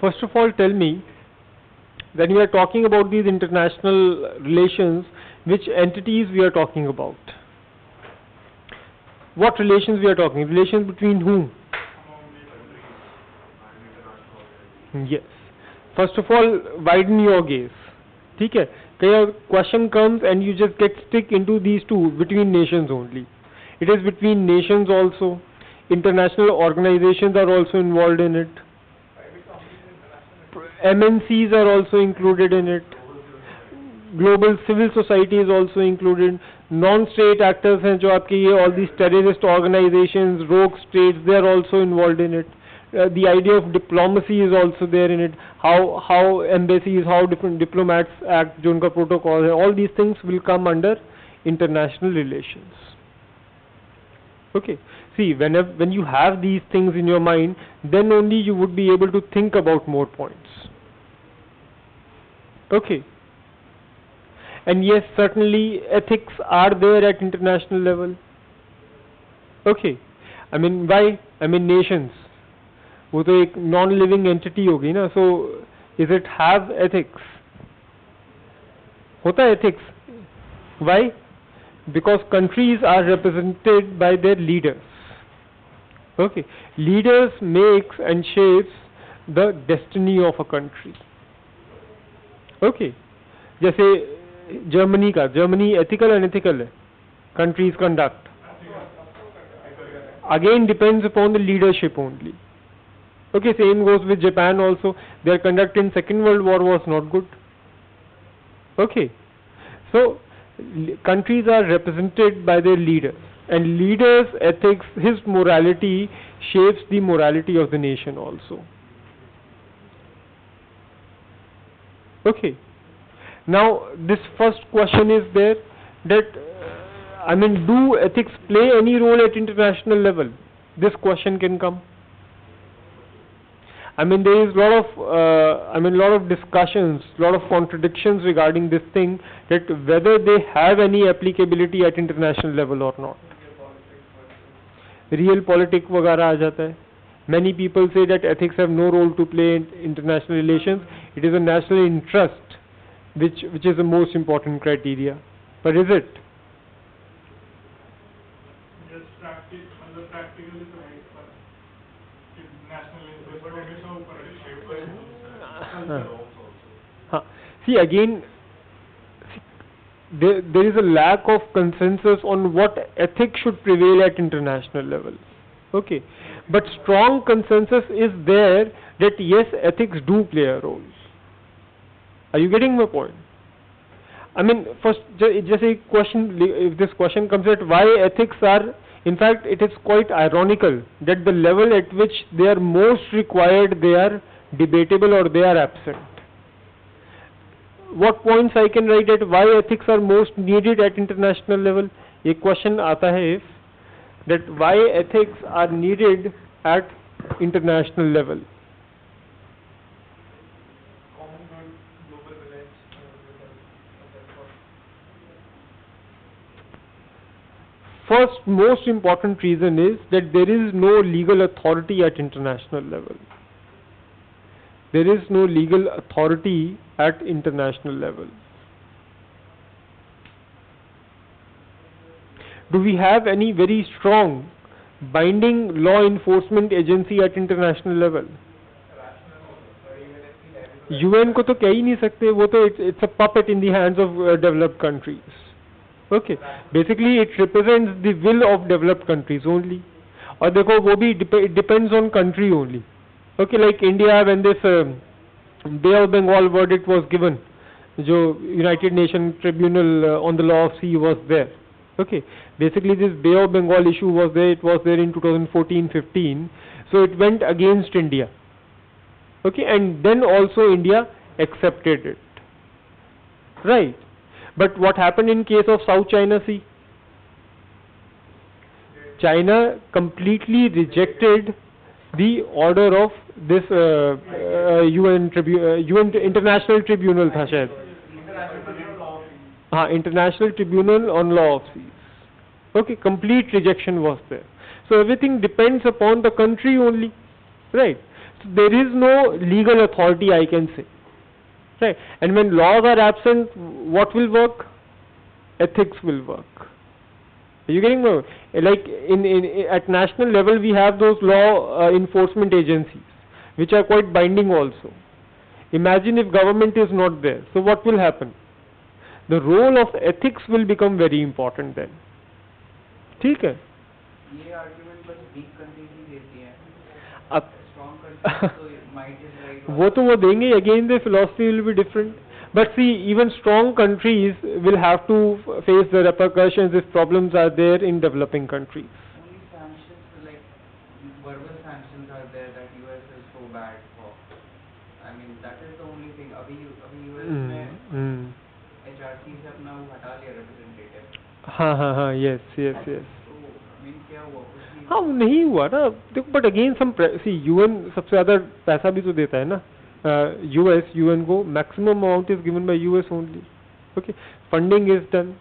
First of all, tell me, when we are talking about these international relations, which entities we are talking about? What relations we are talking? Relations between whom? Yes. First of all, widen your gaze. ठीक है? A question comes and you just get stick into these two, between nations only. It is between nations also. International organizations are also involved in it. MNCs are also included in it. Global civil society is also included. Non-state actors हैं जो आपके ये all these terrorist organizations, rogue states, they are also involved in it. The idea of diplomacy is also there in it. How embassies, how different diplomats act, जो उनका protocol है, all these things will come under international relations. Okay. See, when you have these things in your mind, then only you would be able to think about more points. Okay. And yes, certainly ethics are there at international level. Okay. I mean, why? I mean, nations. वो तो एक non-living entity होगी ना. So, is it have ethics? होता है ethics. Why? Because countries are represented by their leaders. Okay. Leaders makes and shapes the destiny of a country. Okay. जैसे Germany ethical and unethical है. Countries conduct. Again depends upon the leadership only. Okay, same goes with Japan also. Their conduct in Second World War was not good. Okay. So, countries are represented by their leaders. And leaders' ethics, his morality shapes the morality of the nation also. Okay. Now, this first question is there that, I mean, do ethics play any role at international level? This question can come. I mean, there is lot of discussions, lot of contradictions regarding this thing, that whether they have any applicability at international level or not. Real politics वगैरह आ जाता है. Many people say that ethics have no role to play in international relations. It is a national interest which is the most important criteria. But is it? Just practical is right, but national interest See, again, there is a lack of consensus on what ethics should prevail at international level. Okay, but strong consensus is there that yes, ethics do play a role. Are you getting my point? I mean, first, just a question, if this question comes at why ethics are, in fact, it is quite ironical that the level at which they are most required, they are debatable or they are absent. What points I can write at why ethics are most needed at international level? A question आता है if, that why ethics are needed at international level. First, most important reason is that there is no legal authority at international level. There is no legal authority at international level. Do we have any very strong binding law enforcement agency at international level? UN को तो कह ही नहीं सकते, वो तो it's a puppet in the hands of developed countries. Okay, basically it represents the will of developed countries only. और देखो वो भी it depends on country only. Okay, like India, when this Bay of Bengal verdict was given, जो United Nations Tribunal on the Law of Sea was there. Okay, basically this Bay of Bengal issue was there. It was there in 2014-15. So it went against India. Okay, and then also India accepted it. Right. But what happened in case of South China Sea? China completely rejected the order of this UN International Tribunal था शायद. International Tribunal on Law of Seas. Okay, complete rejection was there. So everything depends upon the country only, right? So there is no legal authority, I can say, right? And when laws are absent, what will work? Ethics will work. Are you getting me? Like at national level, we have those law enforcement agencies, which are quite binding also. Imagine if government is not there. So what will happen? The role of ethics will become very important then. ठीक है? ये argument बस weak countries ही देती हैं. अब strong country, so might is right. वो तो वो देंगे, again the philosophy will be different. But see, even strong countries will have to face the repercussions if problems are there in developing countries. Only sanctions, like verbal sanctions are there that US is so bad for. I mean, that is the only thing. अभी US में HRC से अपना वो हटा लिया representative. हाँ, yes. तो I mean क्या हुआ कुछ नहीं. हाँ, नहीं हुआ ना. देखो, but again some see, UN सबसे ज़्यादा पैसा भी तो देता है ना. UN को maximum amount is given by US only. Okay, funding is done,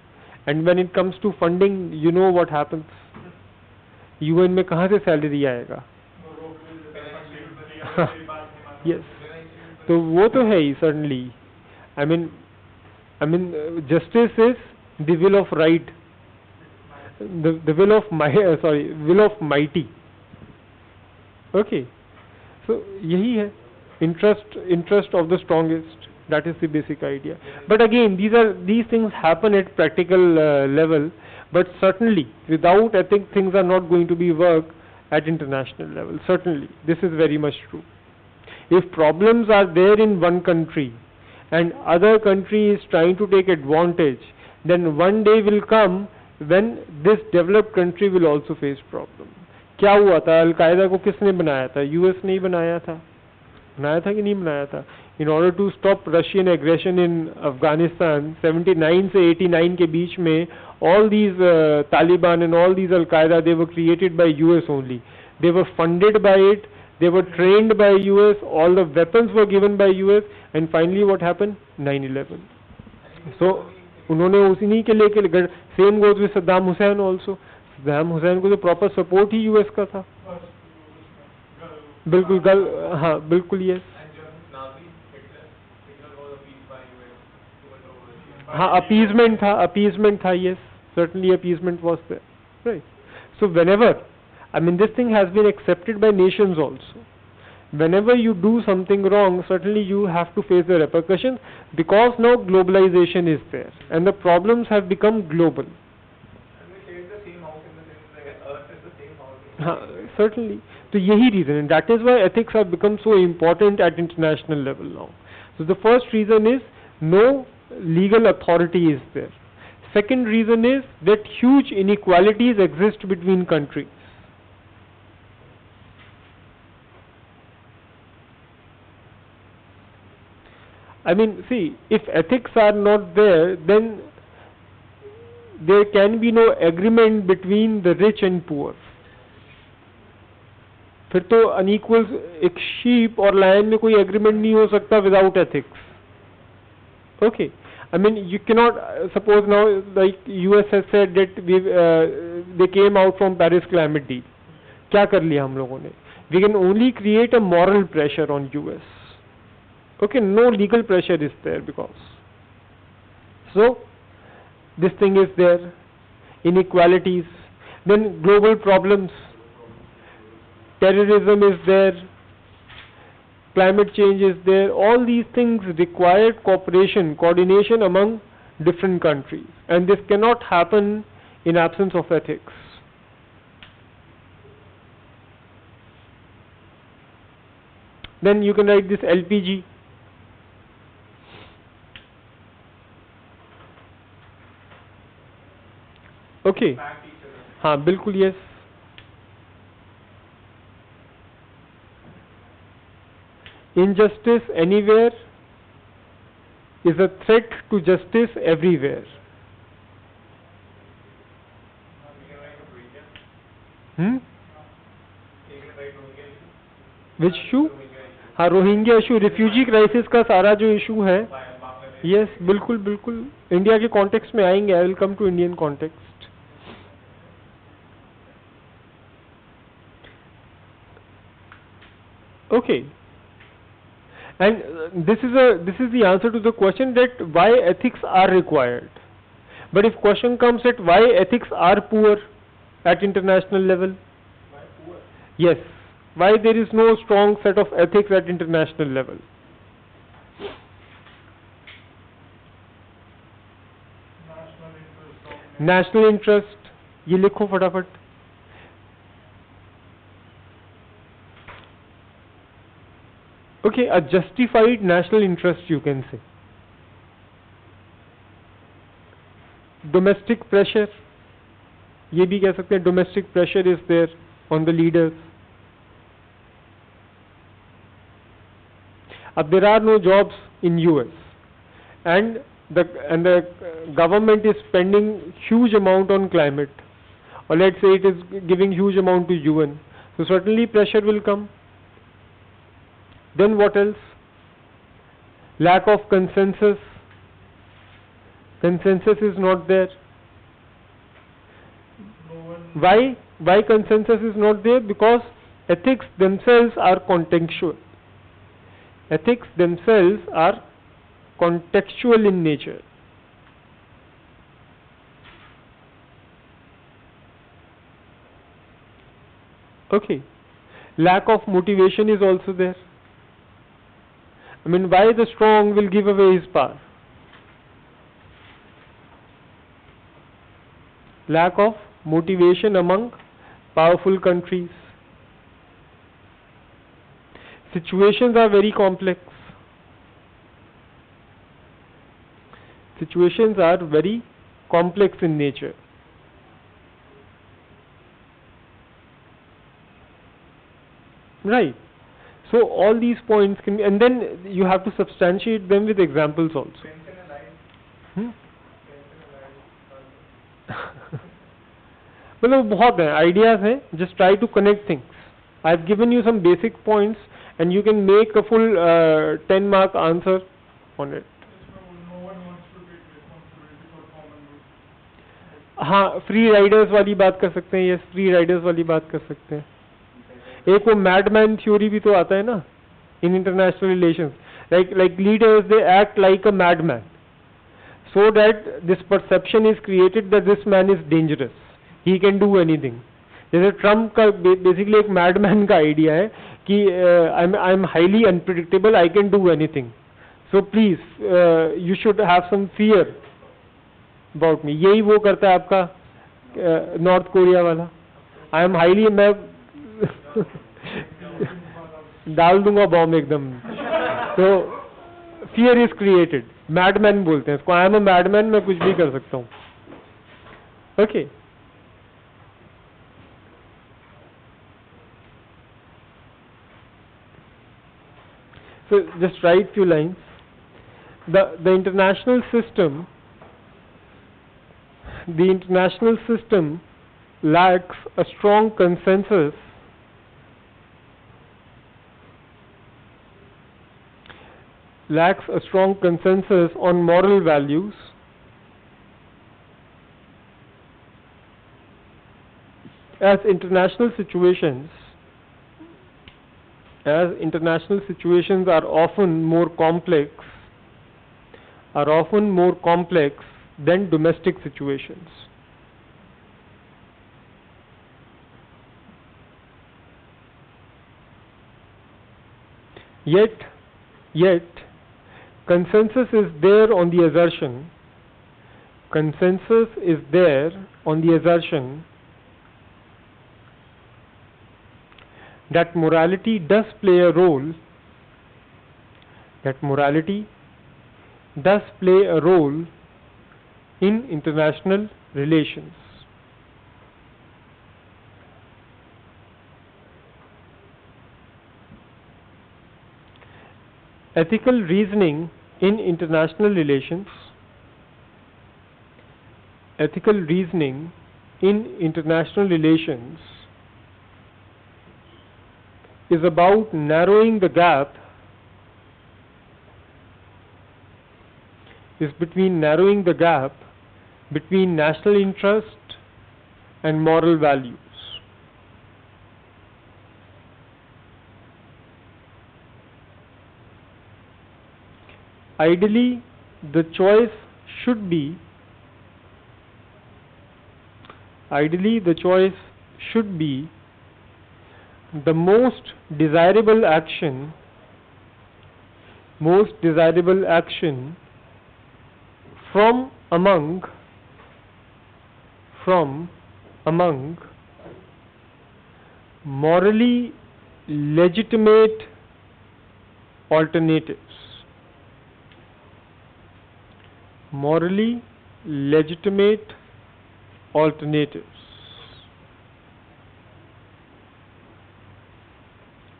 and when it comes to funding, you know what happens. UN में कहाँ से सैलरी आएगा? Yes, तो वो तो है ही certainly. I mean, justice is the will of right, the will of will of mighty. Okay, so यही है. Interest of the strongest. That is the basic idea. But again, these things happen at practical level. But certainly, without ethics, things are not going to be work at international level. Certainly, this is very much true. If problems are there in one country, and other country is trying to take advantage, then one day will come when this developed country will also face problem. क्या हुआ था? Al Qaeda को किसने बनाया था? US ने ही बनाया था कि नहीं बनाया था? In order to stop Russian aggression in Afghanistan 79 से 89 के बीच में, all these Taliban and all these Al-Qaeda, they were created by US only. They were funded by it, they were trained by US, all the weapons were given by US, and finally what happened? 9/11. So उन्होंने उसी के लेके, same goes with Saddam Hussein also. Saddam Hussein को तो proper support ही US का था. बिल्कुल हाँ बिल्कुल yes. हाँ, appeasement था, yes, certainly appeasement was there, right? So whenever, I mean, this thing has been accepted by nations also. Whenever you do something wrong, certainly you have to face the repercussions, because now globalization is there and the problems have become global. हाँ, certainly. So यही reason, and that is why ethics have become so important at international level now. So the first reason is no legal authority is there. Second reason is that huge inequalities exist between countries. I mean, see, if ethics are not there, then there can be no agreement between the rich and poor. फिर तो unequal, एक sheep और lion में कोई agreement नहीं हो सकता without ethics. Okay, I mean, you cannot suppose now, like US has said that they came out from Paris climate deal. क्या कर लिया हम लोगों ने? We can only create a moral pressure on US. Okay, no legal pressure is there because. So this thing is there, inequalities, then global problems, terrorism is there, climate change is there. All these things require cooperation, coordination among different countries, and this cannot happen in absence of ethics. Then you can write this LPG. Okay, हाँ बिल्कुल yes. Injustice anywhere is a threat to justice everywhere. Which issue? हाँ, Rohingya issue, refugee crisis का सारा जो issue है, yes, बिल्कुल बिल्कुल India के कॉन्टेक्स्ट में आएंगे. I will come to Indian context. Okay, and this is the answer to the question that why ethics are required. But if question comes at why ethics are poor at international level, Why poor? yes, why there is no strong set of ethics at international level. National interest, ये लिखो फटाफट. Okay, a justified national interest, you can say. Domestic pressure, ये भी कह सकते हैं, domestic pressure is there on the leaders. There are no jobs in US, and the government is spending huge amount on climate, or let's say it is giving huge amount to UN. So certainly pressure will come. Then what else? Lack of consensus. Consensus is not there. Why? Why consensus is not there? Because ethics themselves are contextual. Ethics themselves are contextual in nature. Okay. Lack of motivation is also there. I mean, why the strong will give away his power? Lack of motivation among powerful countries. Situations are very complex. Situations are very complex in nature. Right. So all these points can be, and then you have to substantiate them with examples also. मतलब बहुत हैं, ideas हैं. Just try to connect things. I've given you some basic points, and you can make a full 10-mark answer on it. हाँ, free Riders वाली बात कर सकते हैं. यस, फ्री राइडर्स वाली बात कर सकते हैं. एक वो मैडमैन थ्योरी भी तो आता है ना in international relations. like leaders, they act like a madman, so that this perception is created that this man is dangerous, he can do anything. जैसे ट्रम्प का बेसिकली एक मैडमैन का आइडिया है कि I am highly unpredictable, I can do anything, so please you should have some fear about me. यही वो करता है आपका नॉर्थ कोरिया वाला. आई एम हाईली, मैं डाल दूंगा बॉम्ब एकदम. तो फियर इज क्रिएटेड. मैडमैन बोलते हैं इसको. आई एम अ मैडमैन, मैं कुछ भी कर सकता हूँ. Okay. So just write few lines. The international system lacks a strong consensus on moral values, as international situations are often more complex than domestic situations. Yet consensus is there on the assertion that morality does play a role in international relations. Ethical reasoning in international relations is about narrowing the gap between national interest and moral values. Ideally, the choice should be the most desirable action from among morally legitimate alternatives. Morally legitimate alternatives.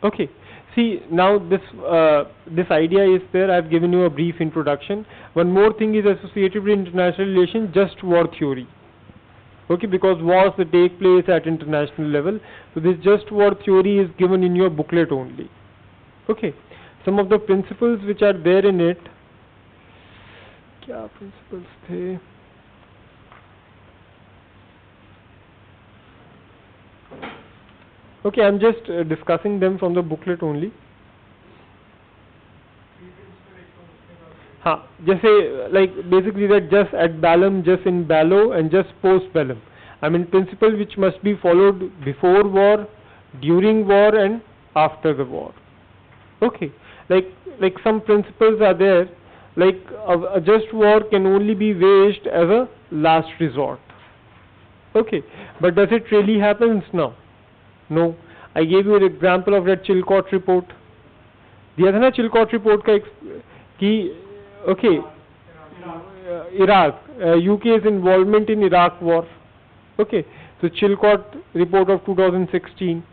Okay. See, now this idea is there. I've given you a brief introduction. One more thing is associated with international relations, just war theory. Okay, because wars that take place at international level. So this just war theory is given in your booklet only. Okay. Some of the principles which are there in it. क्या principles थे? Okay, I'm just discussing them from the booklet only. हाँ, जैसे like basically that just at bellum, just in bello, and just post bellum. I mean principle which must be followed before war, during war, and after the war. Okay, like some principles are there. Like a just war can only be waged as a last resort. Okay, but does it really happen now? No. I gave you an example of that Chilcot report. दिया था ना Chilcot report का कि okay, Iraq, UK's involvement in Iraq war. Okay, so Chilcot report of 2016.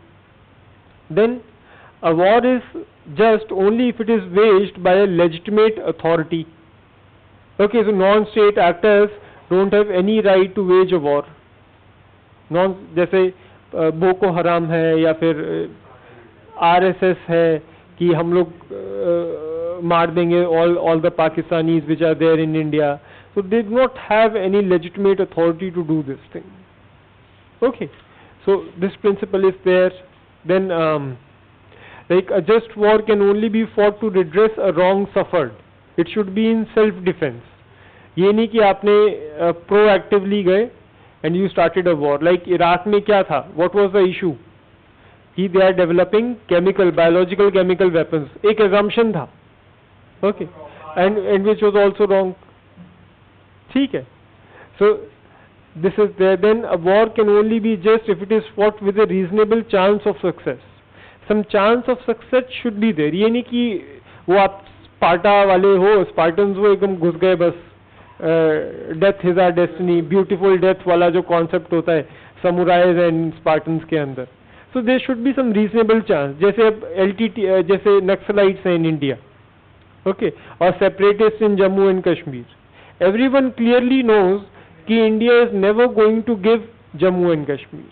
Then a war is just only if it is waged by a legitimate authority. Okay, so non-state actors don't have any right to wage a war. जैसे Boko हराम है या फिर RSS है कि हम लोग मार देंगे all the Pakistanis which are there in India. So they do not have any legitimate authority to do this thing. Okay, so this principle is there. Then like a just war can only be fought to redress a wrong suffered. It should be in self-defense. ये नहीं कि आपने proactively गए and you started a war. Like Iraq में क्या था? What was the issue? कि they are developing biological chemical weapons. एक assumption था. Okay, and which was also wrong. ठीक है. So this is there. Then a war can only be just if it is fought with a reasonable chance of success. Some chance of success should be there. ये नहीं कि वो आप Sparta वाले हो, Spartans वो एकदम घुस गए बस. Death is our destiny, beautiful death वाला जो कॉन्सेप्ट होता है समुराइज एंड स्पार्टन्स के अंदर. So there should be some reasonable chance. जैसे अब एलटीटी जैसे नक्सलाइट्स हैं इन इंडिया, ओके, और separatist in Jammu and Kashmir. Everyone clearly knows कि India is never going to give Jammu and Kashmir.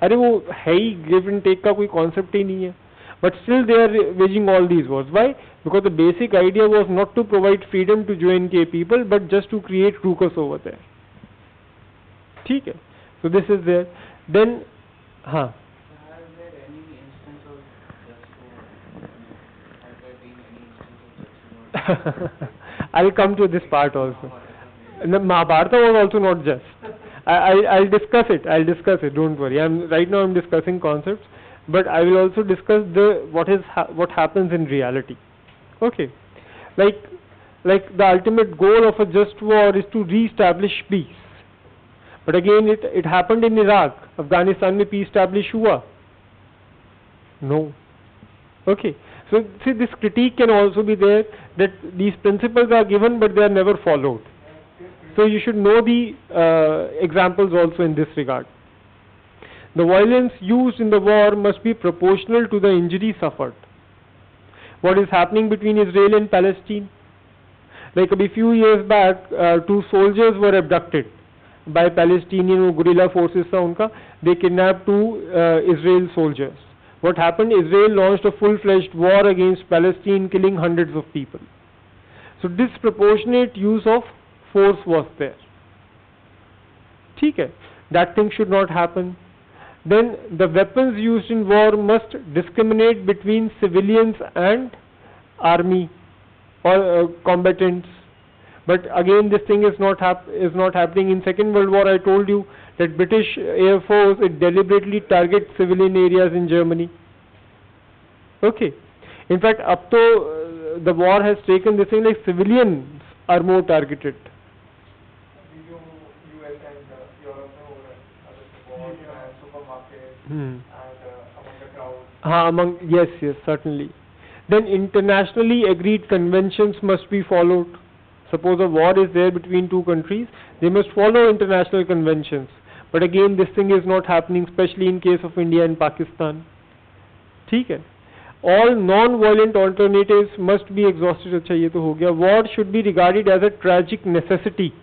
अरे वो है ही, गिव एंड टेक का कोई कॉन्सेप्ट ही नहीं है. But still they are waging all these wars. Why? Because the basic idea was not to provide freedom to JNK people, but just to create ruckus over there. ठीक है. So this is there. Then, हाँ. Has there any instance of just war? Has there been any instance of just war? I'll come to this part also. Mahabharata was also not just. I'll discuss it. Don't worry. Right now I'm discussing concepts. But I will also discuss what happens in reality. Okay, like the ultimate goal of a just war is to re-establish peace. But again, it happened in Iraq. Afghanistan में peace establish हुआ? No. Okay, so see, this critique can also be there that these principles are given but they are never followed. So you should know the examples also in this regard. The violence used in the war must be proportional to the injury suffered. What is happening between Israel and Palestine? Like a few years back, 2 soldiers were abducted by Palestinian guerrilla forces. They kidnapped 2 Israel soldiers. What happened? Israel launched a full-fledged war against Palestine, killing hundreds of people. So disproportionate use of force was there. ठीक है? That thing should not happen. Then the weapons used in war must discriminate between civilians and army or combatants. But again, this thing is not happening. In Second World War, I told you that British Air Force, it deliberately targets civilian areas in Germany. Okay. In fact, up to the war has taken this thing like civilians are more targeted. And among the crowd. Yes, certainly. Then internationally agreed conventions must be followed. Suppose a war is there between two countries, they must follow international conventions. But again, this thing is not happening, especially in case of India and Pakistan. ठीक है? All non-violent alternatives must be exhausted. अच्छा ये तो हो गया. War should be regarded as a tragic necessity.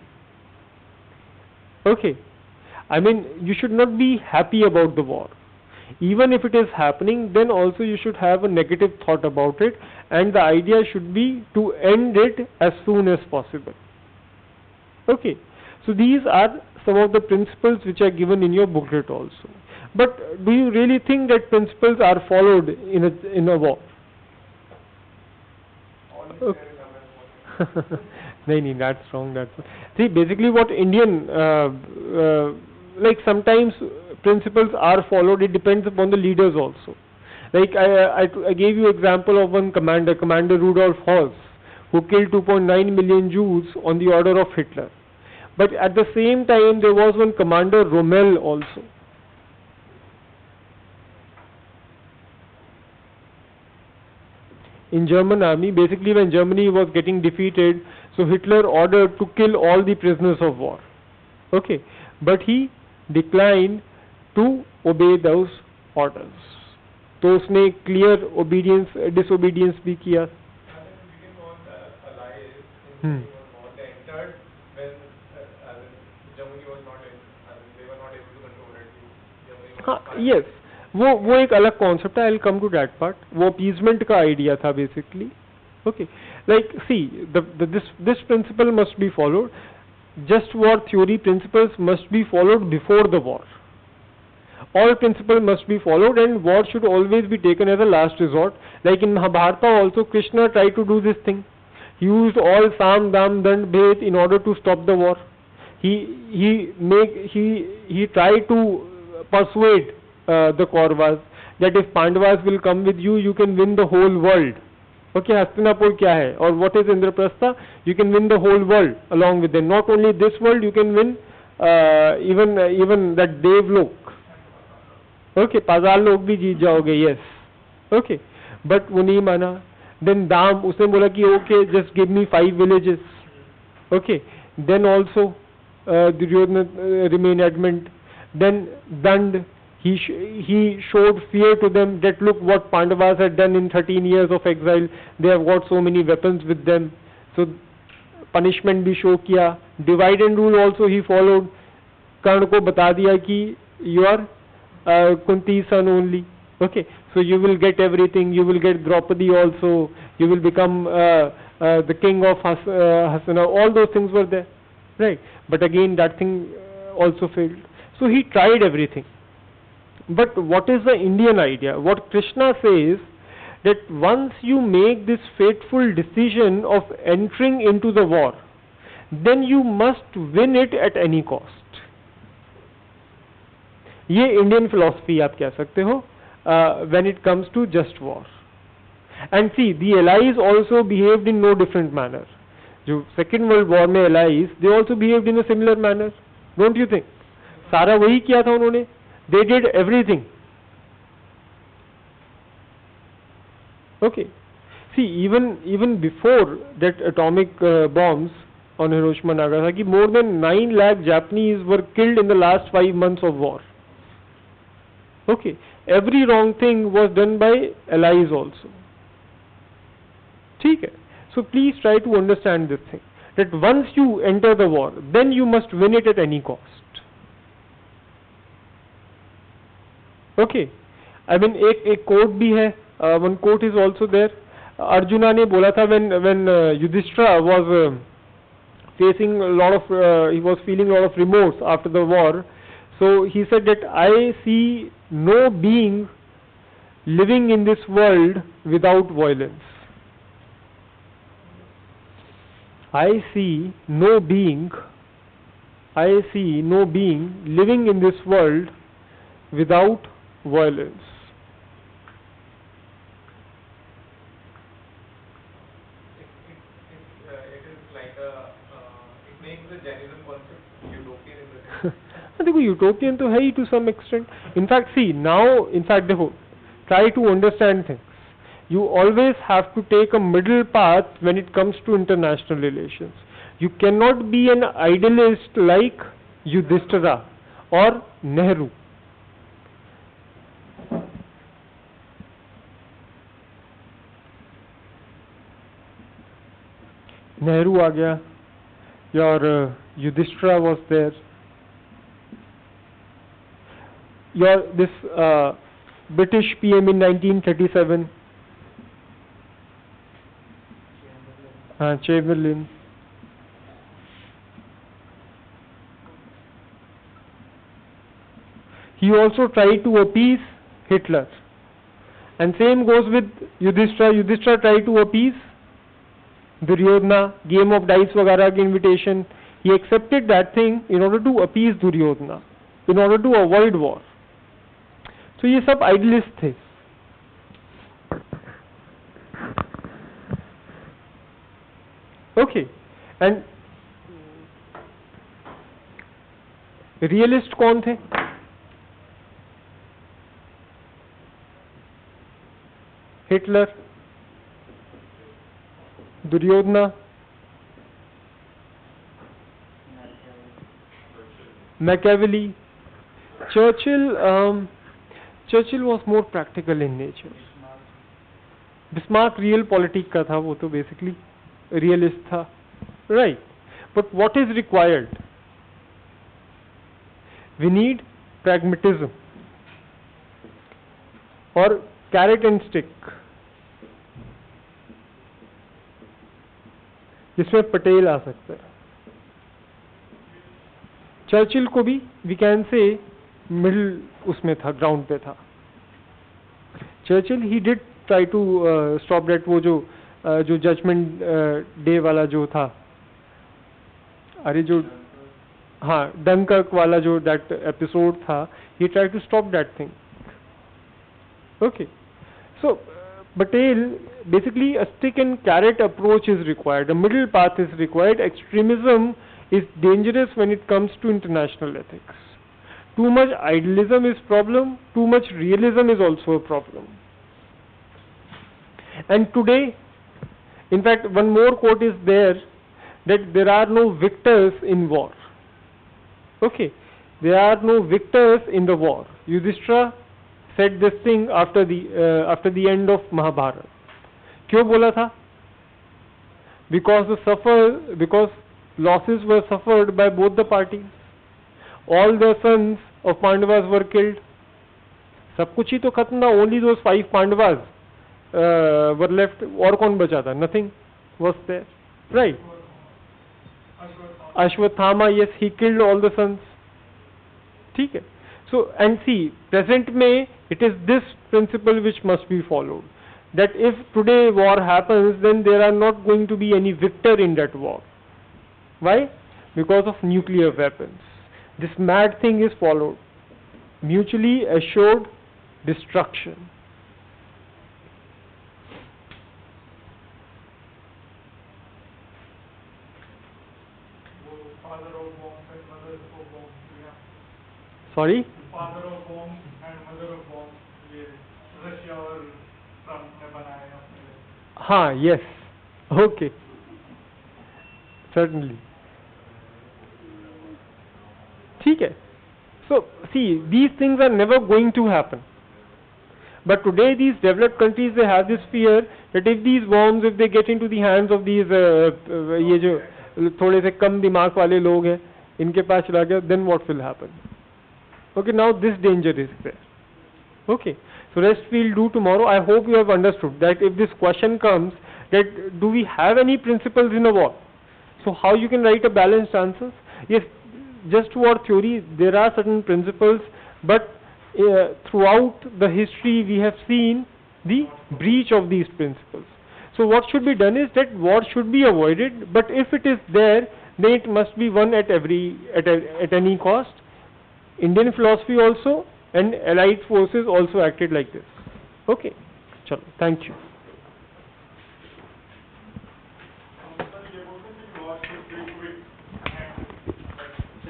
Okay. I mean, you should not be happy about the war. Even if it is happening, then also you should have a negative thought about it, and the idea should be to end it as soon as possible. Okay. So these are some of the principles which are given in your booklet also. But do you really think that principles are followed in a war? Okay. No, that's wrong. That's wrong. See, basically what Indian, like sometimes principles are followed. It depends upon the leaders also. Like I gave you example of one commander, Commander Rudolf Hess, who killed 2.9 million Jews on the order of Hitler. But at the same time, there was one Commander Rommel also. In German army, basically when Germany was getting defeated, so Hitler ordered to kill all the prisoners of war. Okay, but he declined to obey those orders. तो उसने clear disobedience भी किया. हाँ, yes. वो एक अलग concept है. I'll come to that part. वो appeasement का आइडिया था basically. Okay, like see, this principle must be followed. Just war theory principles must be followed before the war. All principles must be followed, and war should always be taken as a last resort. Like in Mahabharata also, Krishna tried to do this thing. He used all Sam, Dam, Dand, Bhed in order to stop the war. He tried to persuade the Kauravas that if Pandavas will come with you, you can win the whole world. Okay, Hastinapur क्या है? और what is Indraprastha? You can win the whole world along with them. Not only this world, you can win even that Devlok. Okay, पाताल लोक भी जीत जाओगे. Yes. Okay, but वो नहीं माना. Then Dam, उसने बोला कि okay, just give me 5 villages. Okay, then also Duryodhana remained adamant. Then Dand, he showed fear to them that look what Pandavas had done in 13 years of exile. They have got so many weapons with them. So punishment भी show किया. Divide and rule also he followed. कर्ण को बता दिया कि you are Kunti's son only. Okay, so you will get everything. You will get Draupadi also. You will become the king of Hasana. All those things were there, right? But again, that thing also failed. So he tried everything. But what is the Indian idea? What Krishna says, that once you make this fateful decision of entering into the war, then you must win it at any cost. ये Indian philosophy आप कह सकते हो when it comes to just war. And see, the allies also behaved in no different manner. जो second world war में allies, they also behaved in a similar manner, don't you think? सारा वही किया था उन्होंने. They did everything. Okay. See, even before that atomic bombs on Hiroshima and Nagasaki, more than 9 lakh Japanese were killed in the last 5 months of war. Okay. Every wrong thing was done by allies also. ठीक है. So please try to understand this thing, that once you enter the war, then you must win it at any cost. Okay, I mean एक quote भी है. One quote is also there. Arjuna ने बोला था when Yudhishthira was facing a lot of he was feeling a lot of remorse after the war. So he said that I see no being living in this world without violence. I see no being living in this world without violence. It is like it makes the Jainism concept utopian in the sense. देखो utopian तो है ही to some extent. In fact, see now, in fact देखो, try to understand things. You always have to take a middle path when it comes to international relations. You cannot be an idealist like Yudhishthira or Nehru. Nehru आ गया, your Yudhishthira was there, your this British PM in 1937, Chamberlain. He also tried to appease Hitler, and same goes with Yudhishthira. Yudhishthira tried to appease Duryodhana, game of dice वगैरह की invitation. He accepted that thing in order to appease Duryodhana, in order to avoid war. So ये सब idealist थे. Okay, and realist कौन थे? Hitler, Duryodhana, Machiavelli. Churchill was more practical in nature. Bismarck real politic का था, वो तो basically realist था, right? But what is required? We need pragmatism or carrot and stick, जिसमें पटेल आ सकता है. चर्चिल को भी वी कैन से मिडिल उसमें था, ग्राउंड पे था. Churchill he did try to stop that, वो जो जजमेंट डे वाला जो था, अरे जो हाँ डंकर्क वाला जो दैट एपिसोड था, he try to stop that thing. Okay, so Patel, basically a stick and carrot approach is required. A middle path is required. Extremism is dangerous when it comes to international ethics. Too much idealism is problem. Too much realism is also a problem. And today, in fact, one more quote is there, that there are no victors in war. Okay, there are no victors in the war. Yudhishthira said this thing after the end of Mahabharata. क्यों बोला था? Because losses were suffered by both the parties. All the sons of Pandavas were killed. सब कुछ ही तो खत्म था. Only those 5 Pandavas were left. और कौन बचा था? Nothing was there, right? Ashwathama, yes, he killed all the sons. ठीक है. So, and see, present में, it is this principle which must be followed. That if today war happens, then there are not going to be any victor in that war. Why? Because of nuclear weapons. This mad thing is followed. Mutually assured destruction. Sorry? Father of bombs and mother of bombs, ये Russia और Trump ने बनाए अपने लिए. हाँ, yes, okay, certainly. ठीक है. So see, these things are never going to happen. But today these developed countries, they have this fear that if these bombs, if they get into the hands of these ये जो थोड़े से कम दिमाग वाले लोग हैं, इनके पास चला गया, then what will happen? Okay, now this danger is there. Okay, so rest we'll do tomorrow. I hope you have understood that if this question comes, that do we have any principles in a war? So how you can write a balanced answer? Yes, just to our theory, there are certain principles, but throughout the history we have seen the breach of these principles. So what should be done is that war should be avoided, but if it is there, then it must be won at any cost. Indian philosophy also and allied forces also acted like this. Okay, chalo, thank you.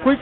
Quick.